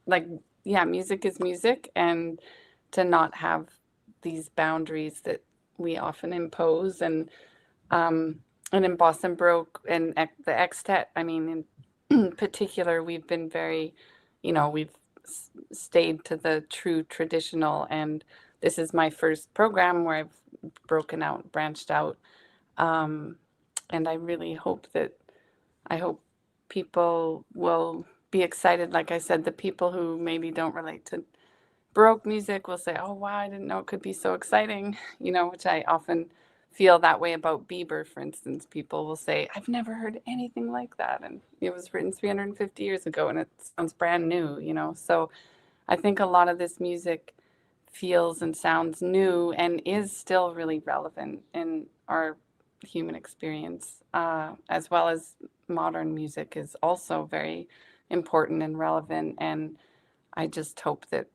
music is music, and to not have these boundaries that we often impose. And in Boston Baroque and the X-Tet, I mean, in particular, we've been very, we've stayed to the true traditional. And this is my first program where I've branched out. And I really hope people will be excited. Like I said, the people who maybe don't relate to Baroque music will say, oh, wow, I didn't know it could be so exciting, which I often feel that way about Bieber, for instance. People will say, I've never heard anything like that. And it was written 350 years ago and it sounds brand new, So I think a lot of this music feels and sounds new and is still really relevant in our human experience, as well as modern music is also very important and relevant. And I just hope that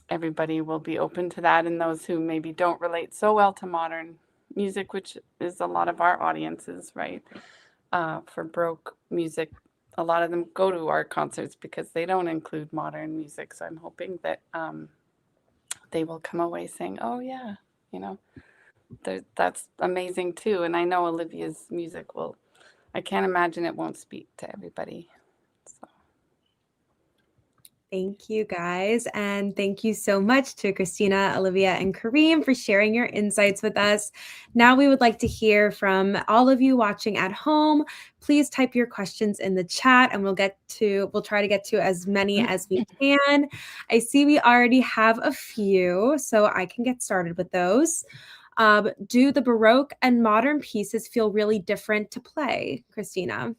everybody will be open to that, and those who maybe don't relate so well to modern music, which is a lot of our audiences, right? For Baroque music, a lot of them go to our concerts because they don't include modern music. So I'm hoping that they will come away saying, oh yeah, that's amazing too. And I know Olivia's music I can't imagine it won't speak to everybody. So. Thank you guys. And thank you so much to Christina, Olivia, and Karim for sharing your insights with us. Now we would like to hear from all of you watching at home. Please type your questions in the chat and we'll try to get to as many as we can. I see we already have a few, so I can get started with those. Do the Baroque and modern pieces feel really different to play, Christina?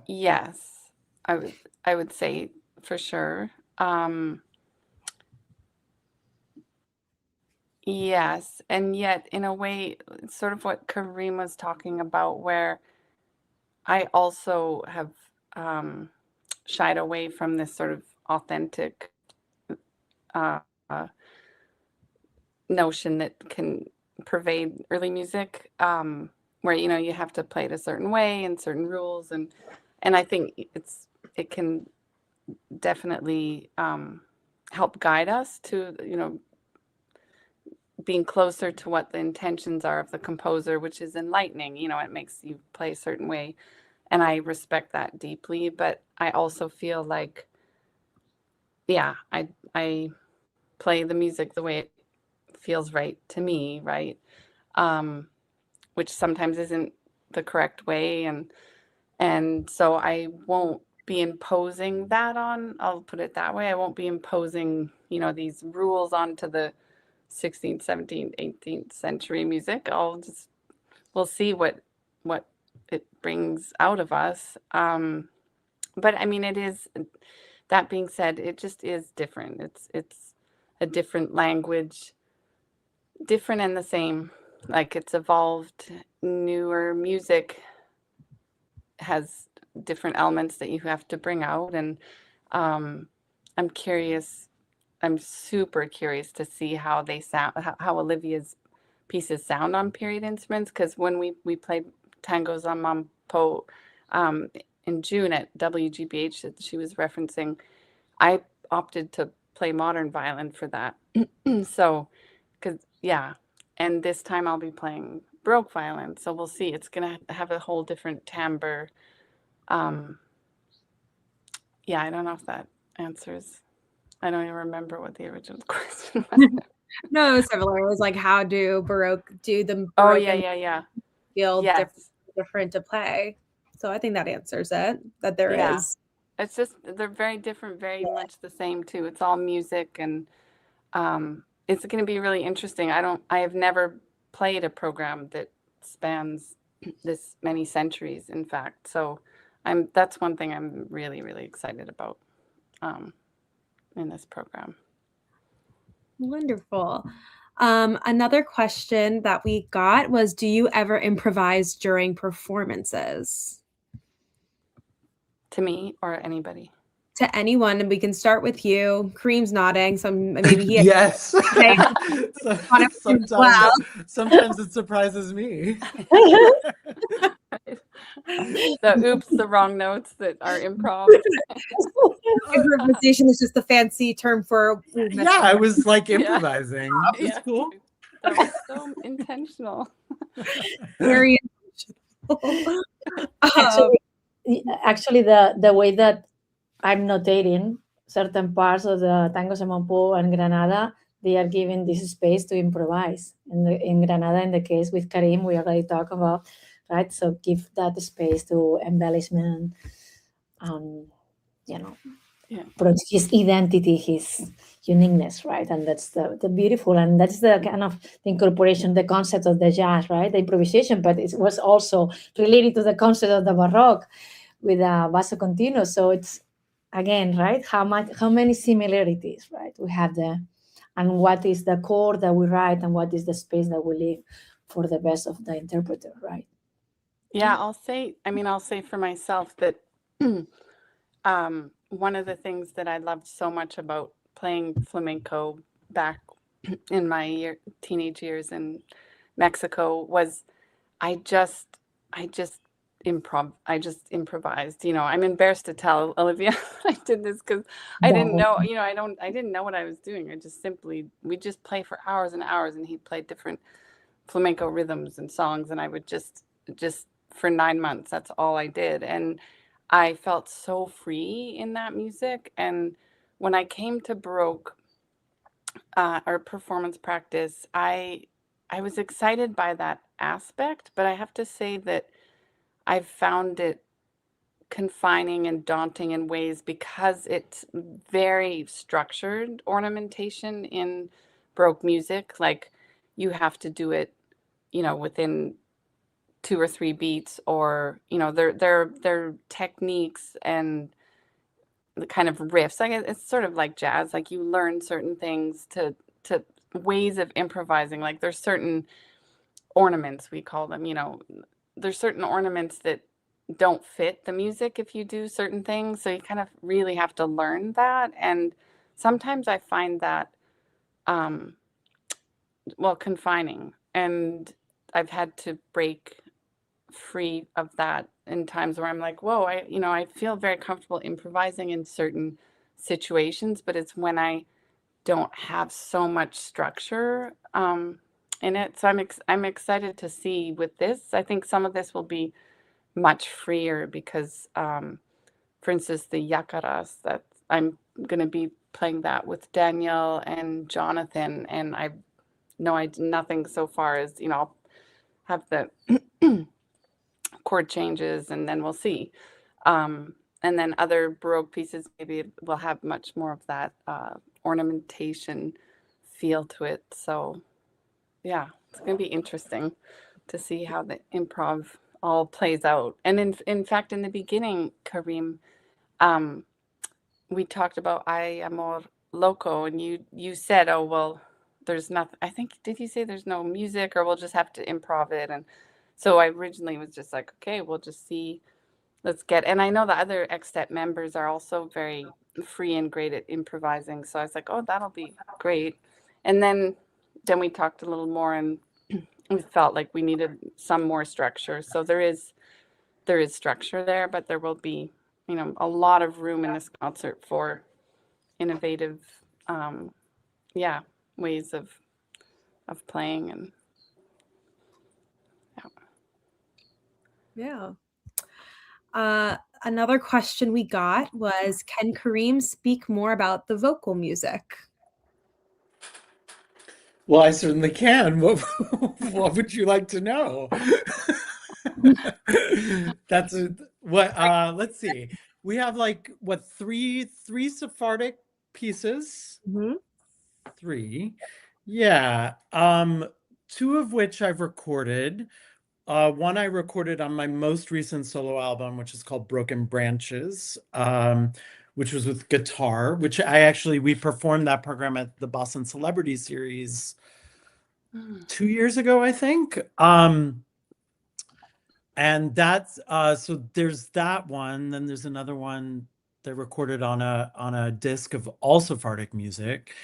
Yes, I would say for sure. Yes, and yet in a way, it's sort of what Karim was talking about, where I also have shied away from this sort of authentic notion that can pervade early music, where you have to play it a certain way and certain rules, and And I think it can definitely help guide us to, being closer to what the intentions are of the composer, which is enlightening. It makes you play a certain way. And I respect that deeply. But I also feel like, yeah, I play the music the way it feels right to me, right? Which sometimes isn't the correct way. And so I won't be imposing that on, I'll put it that way. I won't be imposing, these rules onto the 16th, 17th, 18th century music. We'll see what it brings out of us. But I mean, it is, that being said, it just is different. It's a different language, different and the same. Like, it's evolved. Newer music has different elements that you have to bring out. And I'm super curious to see how they sound, how Olivia's pieces sound on period instruments. Because when we played Tangos on Mampo in June at WGBH that she was referencing, I opted to play modern violin for that. So, and this time I'll be playing Baroque violin. So we'll see. It's going to have a whole different timbre. I don't know if that answers. I don't even remember what the original question was. No, similar. It was like, how do the Baroque feel different to play? So I think that answers it, that there is. It's just, they're very different, very much the same too. It's all music, and it's going to be really interesting. I have never played a program that spans this many centuries, in fact. So that's one thing I'm really, really excited about in this program. Wonderful. Another question that we got was, do you ever improvise during performances? To me or anybody? To anyone, and we can start with you. Karim's nodding, so maybe he. Yes. Sometimes it surprises me. The wrong notes that are improv. Improvisation is just the fancy term for. Yeah, I was like improvising. It's cool. That was so intentional. Very intentional. Actually, the way that I'm notating certain parts of the Tangos de Mampo and Granada, they are given this space to improvise. In Granada, in the case with Karim, we already talked about, right? So give that space to embellishment, promote his identity, his uniqueness, right? And that's the beautiful, and that's the kind of the incorporation, the concept of the jazz, right? The improvisation, but it was also related to the concept of the Baroque with a basso continuo. So it's, again, right, how many similarities, right, we have there, and what is the chord that we write, and what is the space that we leave for the best of the interpreter, right? Yeah, I'll say for myself that one of the things that I loved so much about playing flamenco back in my teenage years in Mexico was I just improvised. I'm embarrassed to tell Olivia I did this because I didn't know, I didn't know what I was doing. We just play for hours and hours, and he'd play different flamenco rhythms and songs, and I would just for 9 months, that's all I did. And I felt so free in that music. And when I came to Baroque or performance practice, I was excited by that aspect, but I have to say that I've found it confining and daunting in ways because it's very structured ornamentation in Baroque music. Like, you have to do it, within 2 or 3 beats, or their techniques and the kind of riffs. Like, it's sort of like jazz. Like, you learn certain things to ways of improvising. Like, there's certain ornaments, we call them. There's certain ornaments that don't fit the music if you do certain things. So you kind of really have to learn that. And sometimes I find that confining, and I've had to break free of that in times where I'm like, whoa, I feel very comfortable improvising in certain situations, but it's when I don't have so much structure in it. So I'm excited to see with this. I think some of this will be much freer because, for instance, the Yacaras, that I'm going to be playing that with Daniel and Jonathan, and I nothing so far as, I'll have the chord changes and then we'll see. And then other Baroque pieces, maybe will have much more of that ornamentation feel to it. So yeah, it's going to be interesting to see how the improv all plays out. And in fact, in the beginning, Karim, we talked about I Amor Loco, and you said, oh, well, there's nothing, I think, did you say there's no music or we'll just have to improv it? And so I originally was just like, okay, we'll just see, and I know the other X-Tet members are also very free and great at improvising. So I was like, oh, that'll be great. And then we talked a little more and we felt like we needed some more structure. So there is structure there, but there will be, a lot of room in this concert for innovative, ways of playing. And Yeah. Another question we got was, can Karim speak more about the vocal music? Well, I certainly can. What would you like to know? Let's see. We have three Sephardic pieces. Mhm. Three. Yeah. Two of which I've recorded. One I recorded on my most recent solo album, which is called Broken Branches, which was with guitar, which we performed that program at the Boston Celebrity Series 2 years ago, I think. And that's so there's that one. Then there's another one that recorded on a disc of all Sephardic music.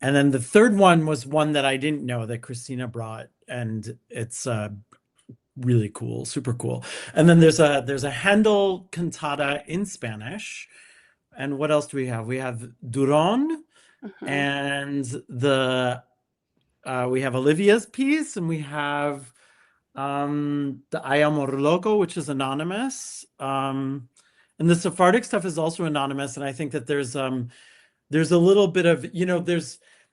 And then the third one was one that I didn't know that Christina brought, and it's really cool, super cool. And then there's a Handel cantata in Spanish. And what else do we have? We have Duron, and we have Olivia's piece, and we have the I Amor Loco, which is anonymous. And the Sephardic stuff is also anonymous. And I think that there's a little bit of,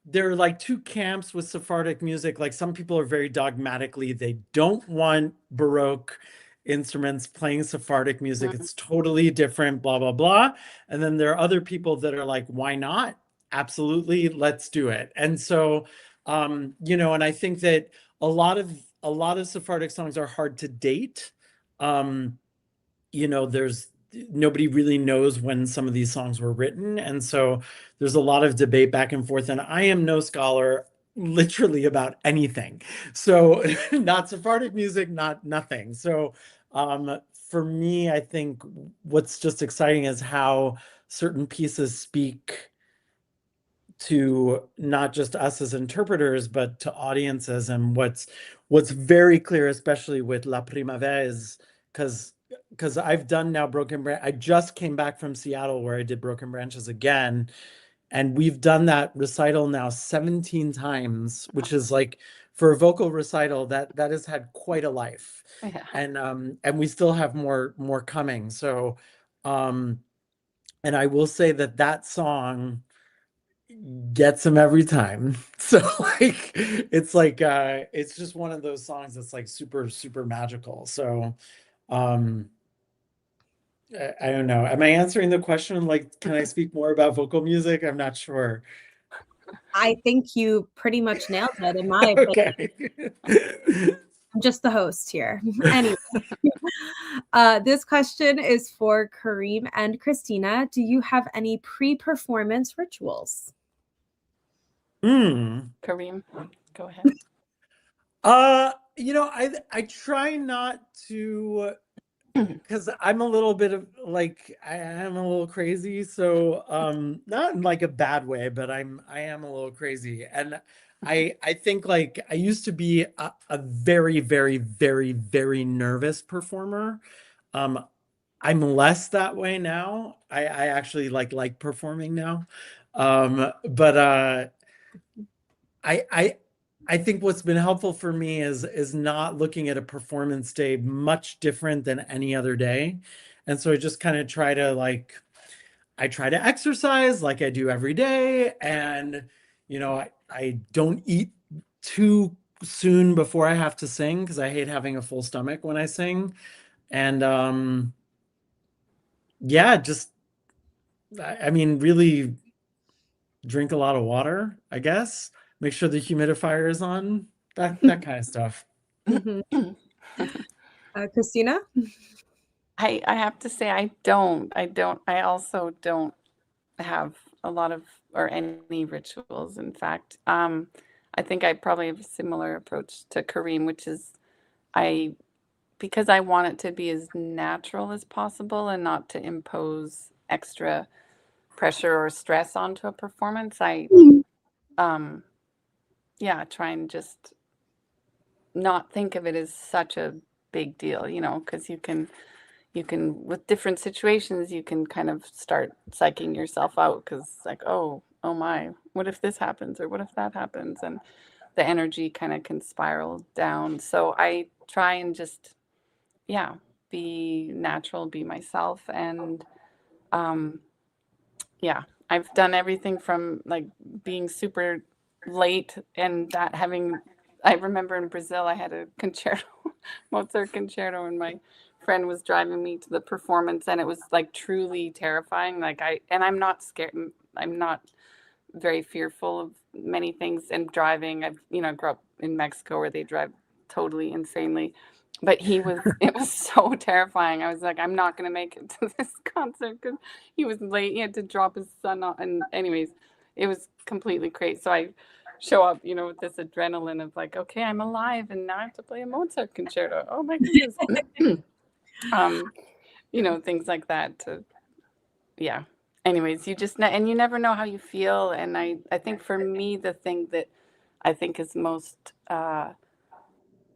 there are like two camps with Sephardic music. Like some people are very dogmatically, they don't want Baroque instruments playing Sephardic music. It's totally different, blah, blah, blah. And then there are other people that are like, why not? Absolutely, let's do it. And so, and I think that a lot of Sephardic songs are hard to date. Nobody really knows when some of these songs were written. And so there's a lot of debate back and forth. And I am no scholar literally about anything. So not Sephardic music, nothing. So for me, I think what's just exciting is how certain pieces speak to not just us as interpreters, but to audiences. And what's very clear, especially with La Primavera, is because I've done now Broken Branch. I just came back from Seattle where I did Broken Branches again. And we've done that recital now 17 times, which is like, for a vocal recital, that has had quite a life. Yeah. And we still have more coming. So, and I will say that song gets him every time. So it's just one of those songs that's like super, super magical. So, I don't know. Am I answering the question? Like, can I speak more about vocal music? I'm not sure. I think you pretty much nailed it, in my opinion. Okay. I'm just the host here. Anyway, this question is for Karim and Christina. Do you have any pre-performance rituals? Karim, go ahead. I try not to, because I'm a little bit of like, I am a little crazy. So not in like a bad way, but I am a little crazy. And I think like I used to be a very, very, very, very nervous performer. I'm less that way now. I actually like performing now. But I think what's been helpful for me is not looking at a performance day much different than any other day. And so I just kind of try to I try to exercise like I do every day. And, I don't eat too soon before I have to sing because I hate having a full stomach when I sing. And yeah, just, I mean, really drink a lot of water, I guess. Make sure the humidifier is on, that kind of stuff. Mhm. Christina? I have to say I also don't have a lot of or any rituals. In fact, I think I probably have a similar approach to Karim, which is because I want it to be as natural as possible and not to impose extra pressure or stress onto a performance. I try and just not think of it as such a big deal, because you can with different situations you can kind of start psyching yourself out because like, oh my, what if this happens or what if that happens, and the energy kind of can spiral down. So I try and just be natural, be myself. And I've done everything from like being super late and that having, I remember in Brazil I had a concerto, Mozart concerto, and my friend was driving me to the performance and it was like truly terrifying. I'm not scared. I'm not very fearful of many things, and driving, I've grew up in Mexico where they drive totally insanely, but it was so terrifying. I was like, I'm not going to make it to this concert because he was late. He had to drop his son off. And anyways, it was completely crazy. So I show up, with this adrenaline of like, okay, I'm alive and now I have to play a Mozart concerto. Oh my goodness. Things like that. Anyways, and you never know how you feel. And I think for me, the thing that I think is most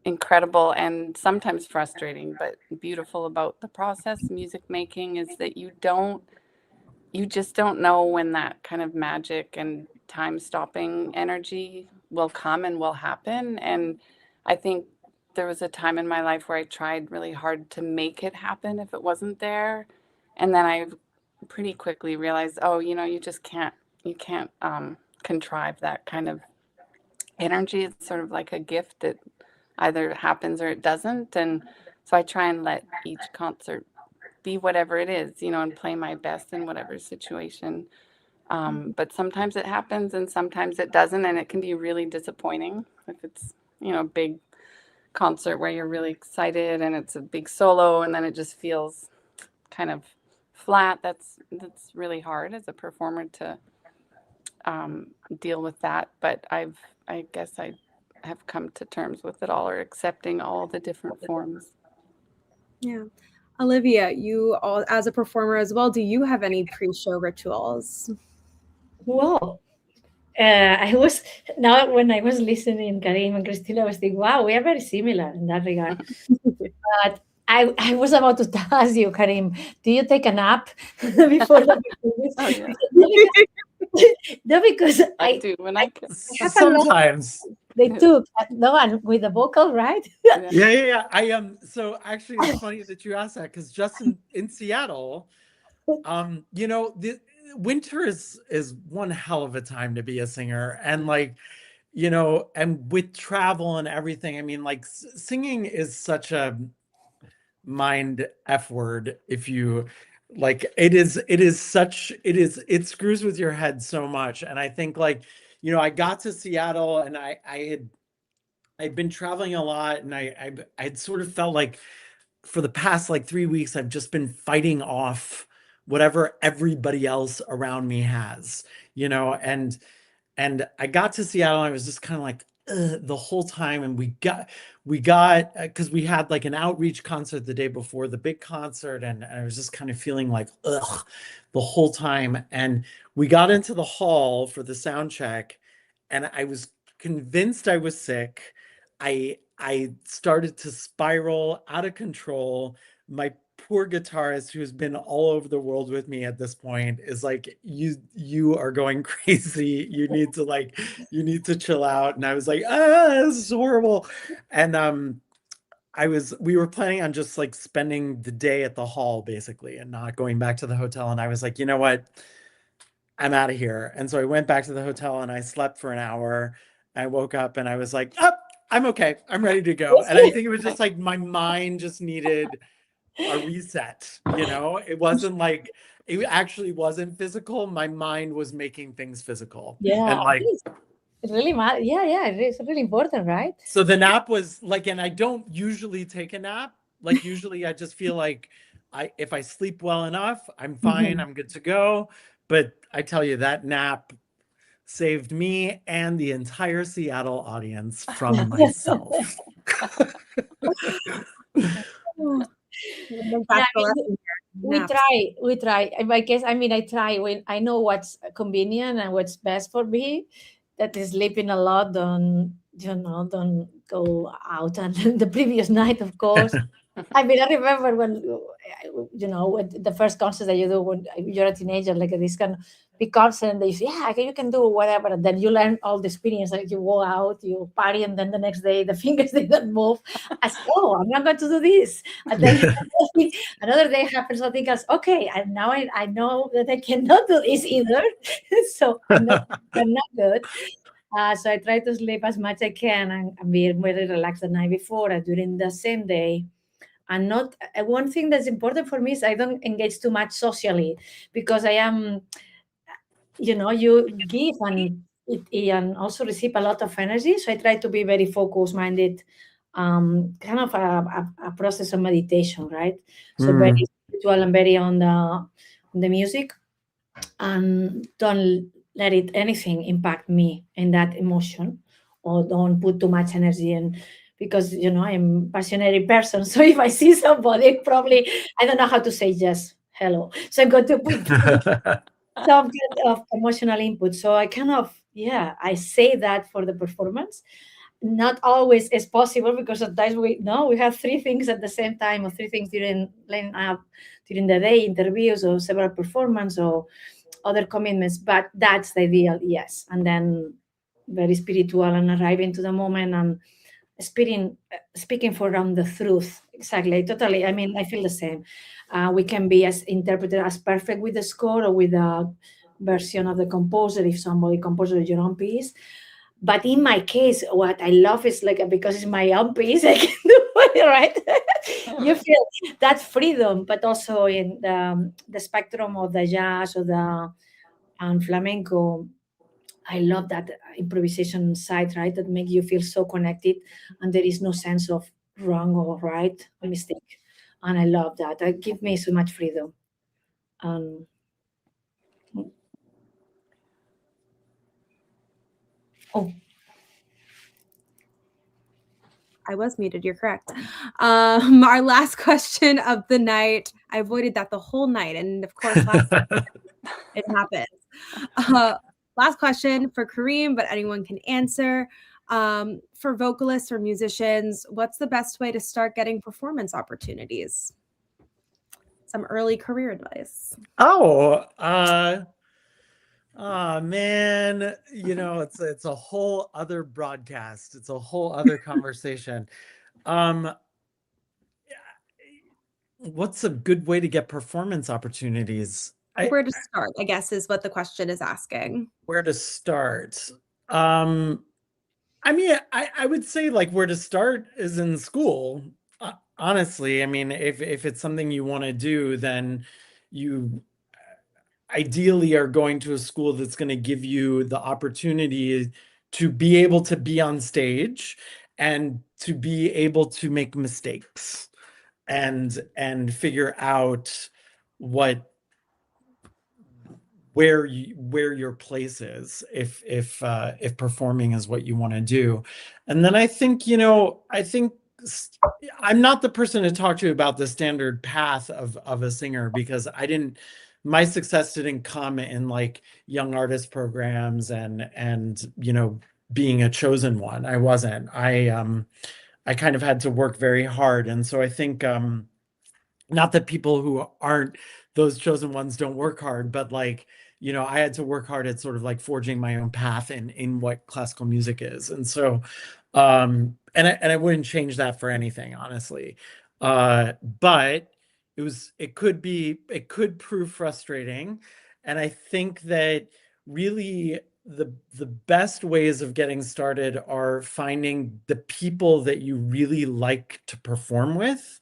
incredible and sometimes frustrating, but beautiful about the process, music making, is that you just don't know when that kind of magic and time stopping energy will come and will happen. And I think there was a time in my life where I tried really hard to make it happen if it wasn't there. And then I pretty quickly realized, you just can't contrive that kind of energy. It's sort of like a gift that either happens or it doesn't. And so I try and let each concert be whatever it is, and play my best in whatever situation. But sometimes it happens and sometimes it doesn't. And it can be really disappointing if it's, a big concert where you're really excited and it's a big solo and then it just feels kind of flat. That's really hard as a performer to deal with that. But I guess I have come to terms with it all, or accepting all the different forms. Yeah. Olivia, you all, as a performer as well, do you have any pre-show rituals? Well, now when I was listening Karim and Christina, I was thinking, wow, we are very similar in that regard. But I was about to ask you, Karim, do you take a nap before the performance? Oh, yeah. No, because I do when I can. Sometimes they took and with the vocal, right? Yeah. So actually, it's funny that you asked that because just in Seattle, the winter is one hell of a time to be a singer, and and with travel and everything, I mean, singing is such a mind F word. If you it screws with your head so much. And I think I got to Seattle and I'd been traveling a lot, and I'd sort of felt like for the past 3 weeks, I've just been fighting off whatever everybody else around me has, and I got to Seattle and I was just kind of like, the whole time. And we got because we had an outreach concert the day before the big concert, and I was just kind of feeling like ugh the whole time. And we got into the hall for the sound check, and I was convinced I was sick. I started to spiral out of control. My poor guitarist, who's been all over the world with me at this point, is like, you are going crazy. You need to chill out. And I was like, this is horrible. And we were planning on just like spending the day at the hall basically and not going back to the hotel. And I was like, you know what? I'm out of here. And so I went back to the hotel and I slept for an hour. I woke up and I was like, oh, I'm okay. I'm ready to go. And I think it was just like my mind just needed a reset. It wasn't like, it actually wasn't physical. My mind was making things physical. Yeah. And like, it really matters. Yeah. It's really important, right? So the nap was like, and I don't usually take a nap. Like usually I just feel like if I sleep well enough, I'm fine. I'm good to go. But I tell you, that nap saved me and the entire Seattle audience from myself. We try. I guess, I try when I know what's convenient and what's best for me. That is sleeping a lot. Don't go out. And the previous night, of course. I remember when, when the first concert that you do when you're a teenager, like this kind of big concert, and they say, yeah, you can do whatever. And then you learn all the experience. Like you go out, you party, and then the next day the fingers, they don't move. I said, oh, I'm not going to do this. And then another day happens something else. Okay, and now I know that I cannot do this either. So I'm not good. So I try to sleep as much as I can and be very relaxed the night before and during the same day. And not one thing that's important for me is I don't engage too much socially, because I am, you give and also receive a lot of energy. So I try to be very focused minded, kind of a process of meditation, right? So very spiritual and very on the music, and don't let anything impact me in that emotion, or don't put too much energy in. Because, I'm a passionate person. So if I see somebody, probably, I don't know how to say yes, hello. So I'm going to put some kind of emotional input. So I I say that for the performance. Not always is possible, because sometimes we have three things at the same time, or three things during the day, interviews or several performances or other commitments. But that's the ideal, yes. And then very spiritual and arriving to the moment and speaking from the truth. Exactly, totally. I feel the same. We can be as interpreted as perfect with the score or with a version of the composer, if somebody composes your own piece. But in my case, what I love is because it's my own piece, I can do it, right? You feel that freedom, but also in the spectrum of the jazz or and flamenco. I love that improvisation side, right? That make you feel so connected, and there is no sense of wrong or right or mistake. And I love that. That gives me so much freedom. I was muted. You're correct. Our last question of the night. I avoided that the whole night, and of course, it happens. Last question for Karim, but anyone can answer. For vocalists or musicians, what's the best way to start getting performance opportunities? Some early career advice. Man, it's a whole other broadcast. It's a whole other conversation. What's a good way to get performance opportunities? Where to start, I guess, is what the question is asking. Where to start? I would say where to start is in school. Honestly, if it's something you want to do, then you ideally are going to a school that's going to give you the opportunity to be able to be on stage and to be able to make mistakes and figure out where your place is if performing is what you want to do. And then I think I'm not the person to talk to about the standard path of a singer, because my success didn't come in young artist programs and being a chosen one. I wasn't. I kind of had to work very hard. And so I think, not that people who aren't those chosen ones don't work hard, but like, I had to work hard at sort of like forging my own path in what classical music is. And so, and I wouldn't change that for anything, honestly. But it could prove frustrating. And I think that really the best ways of getting started are finding the people that you really like to perform with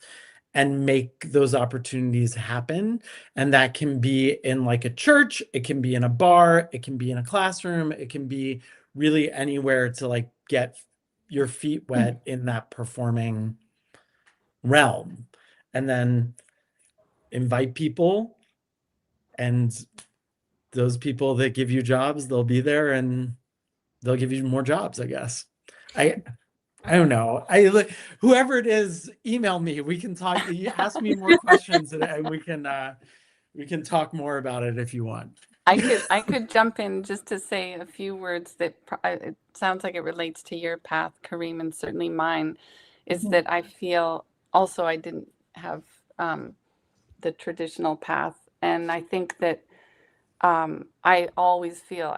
and make those opportunities happen. And that can be in like a church, it can be in a bar, it can be in a classroom, it can be really anywhere to like get your feet wet in that performing realm. And then invite people, and those people that give you jobs, they'll be there and they'll give you more jobs, I guess. I don't know. Whoever it is, email me. We can talk. Ask me more questions, and we can talk more about it if you want. I could jump in just to say a few words that it sounds like it relates to your path, Karim, and certainly mine. Is that I feel also I didn't have the traditional path, and I think that I always feel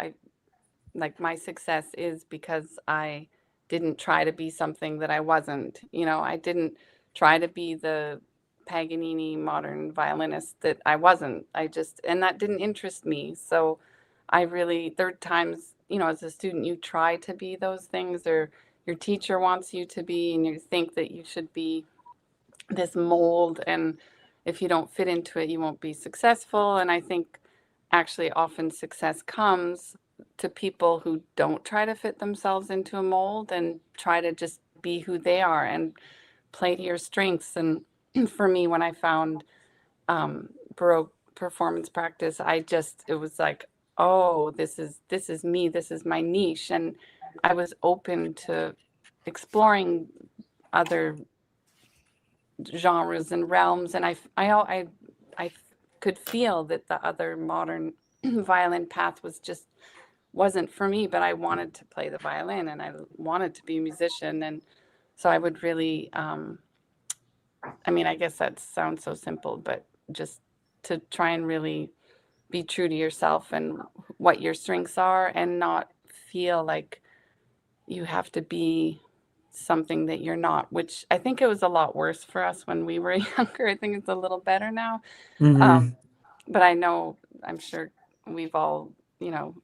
like my success is because I didn't try to be something that I wasn't. I didn't try to be the Paganini modern violinist that I wasn't. And that didn't interest me. So there are times, as a student, you try to be those things, or your teacher wants you to be, and you think that you should be this mold. And if you don't fit into it, you won't be successful. And I think actually often success comes to people who don't try to fit themselves into a mold and try to just be who they are and play to your strengths. And for me, when I found Baroque performance practice, it was like, oh, this is me, this is my niche. And I was open to exploring other genres and realms. And I could feel that the other modern violin path wasn't for me, but I wanted to play the violin and I wanted to be a musician. And so I would really, I guess that sounds so simple, but just to try and really be true to yourself and what your strengths are, and not feel like you have to be something that you're not, which I think it was a lot worse for us when we were younger. I think it's a little better now. But I'm sure we've all,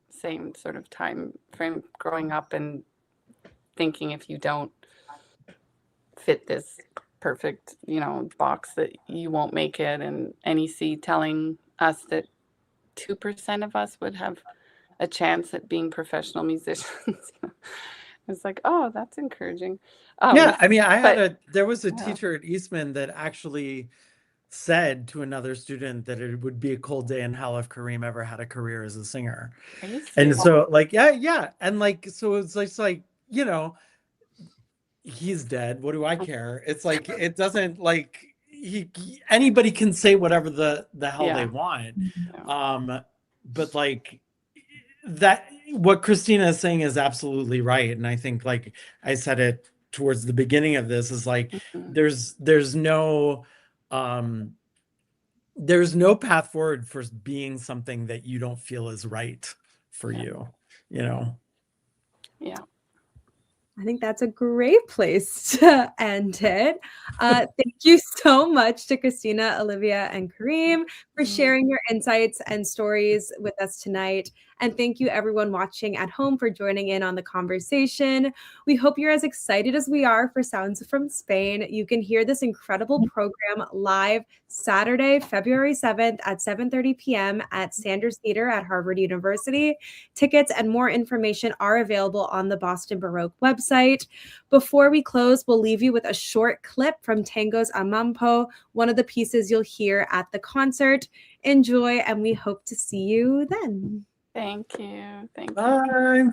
same sort of time frame growing up and thinking if you don't fit this perfect, box that you won't make it. And NEC telling us that 2% of us would have a chance at being professional musicians. It's like, oh, that's encouraging. Yeah, there was a teacher at Eastman that actually said to another student that it would be a cold day in hell if Karim ever had a career as a singer. And so like, yeah. And like, so it's like, he's dead. What do I care? It's like, it doesn't like, anybody can say whatever the hell they want. But like that, what Christina is saying is absolutely right. And I think, like I said it towards the beginning of this, is like, there's no path forward for being something that you don't feel is right for you. Yeah. I think that's a great place to end it. Thank you so much to Christina, Olivia, and Karim for sharing your insights and stories with us tonight. And thank you everyone watching at home for joining in on the conversation. We hope you're as excited as we are for Sounds from Spain. You can hear this incredible program live Saturday, February 7th at 7:30 p.m. at Sanders Theater at Harvard University. Tickets and more information are available on the Boston Baroque website. Before we close, we'll leave you with a short clip from Tango's Amampo, one of the pieces you'll hear at the concert. Enjoy, and we hope to see you then. Thank you. Bye.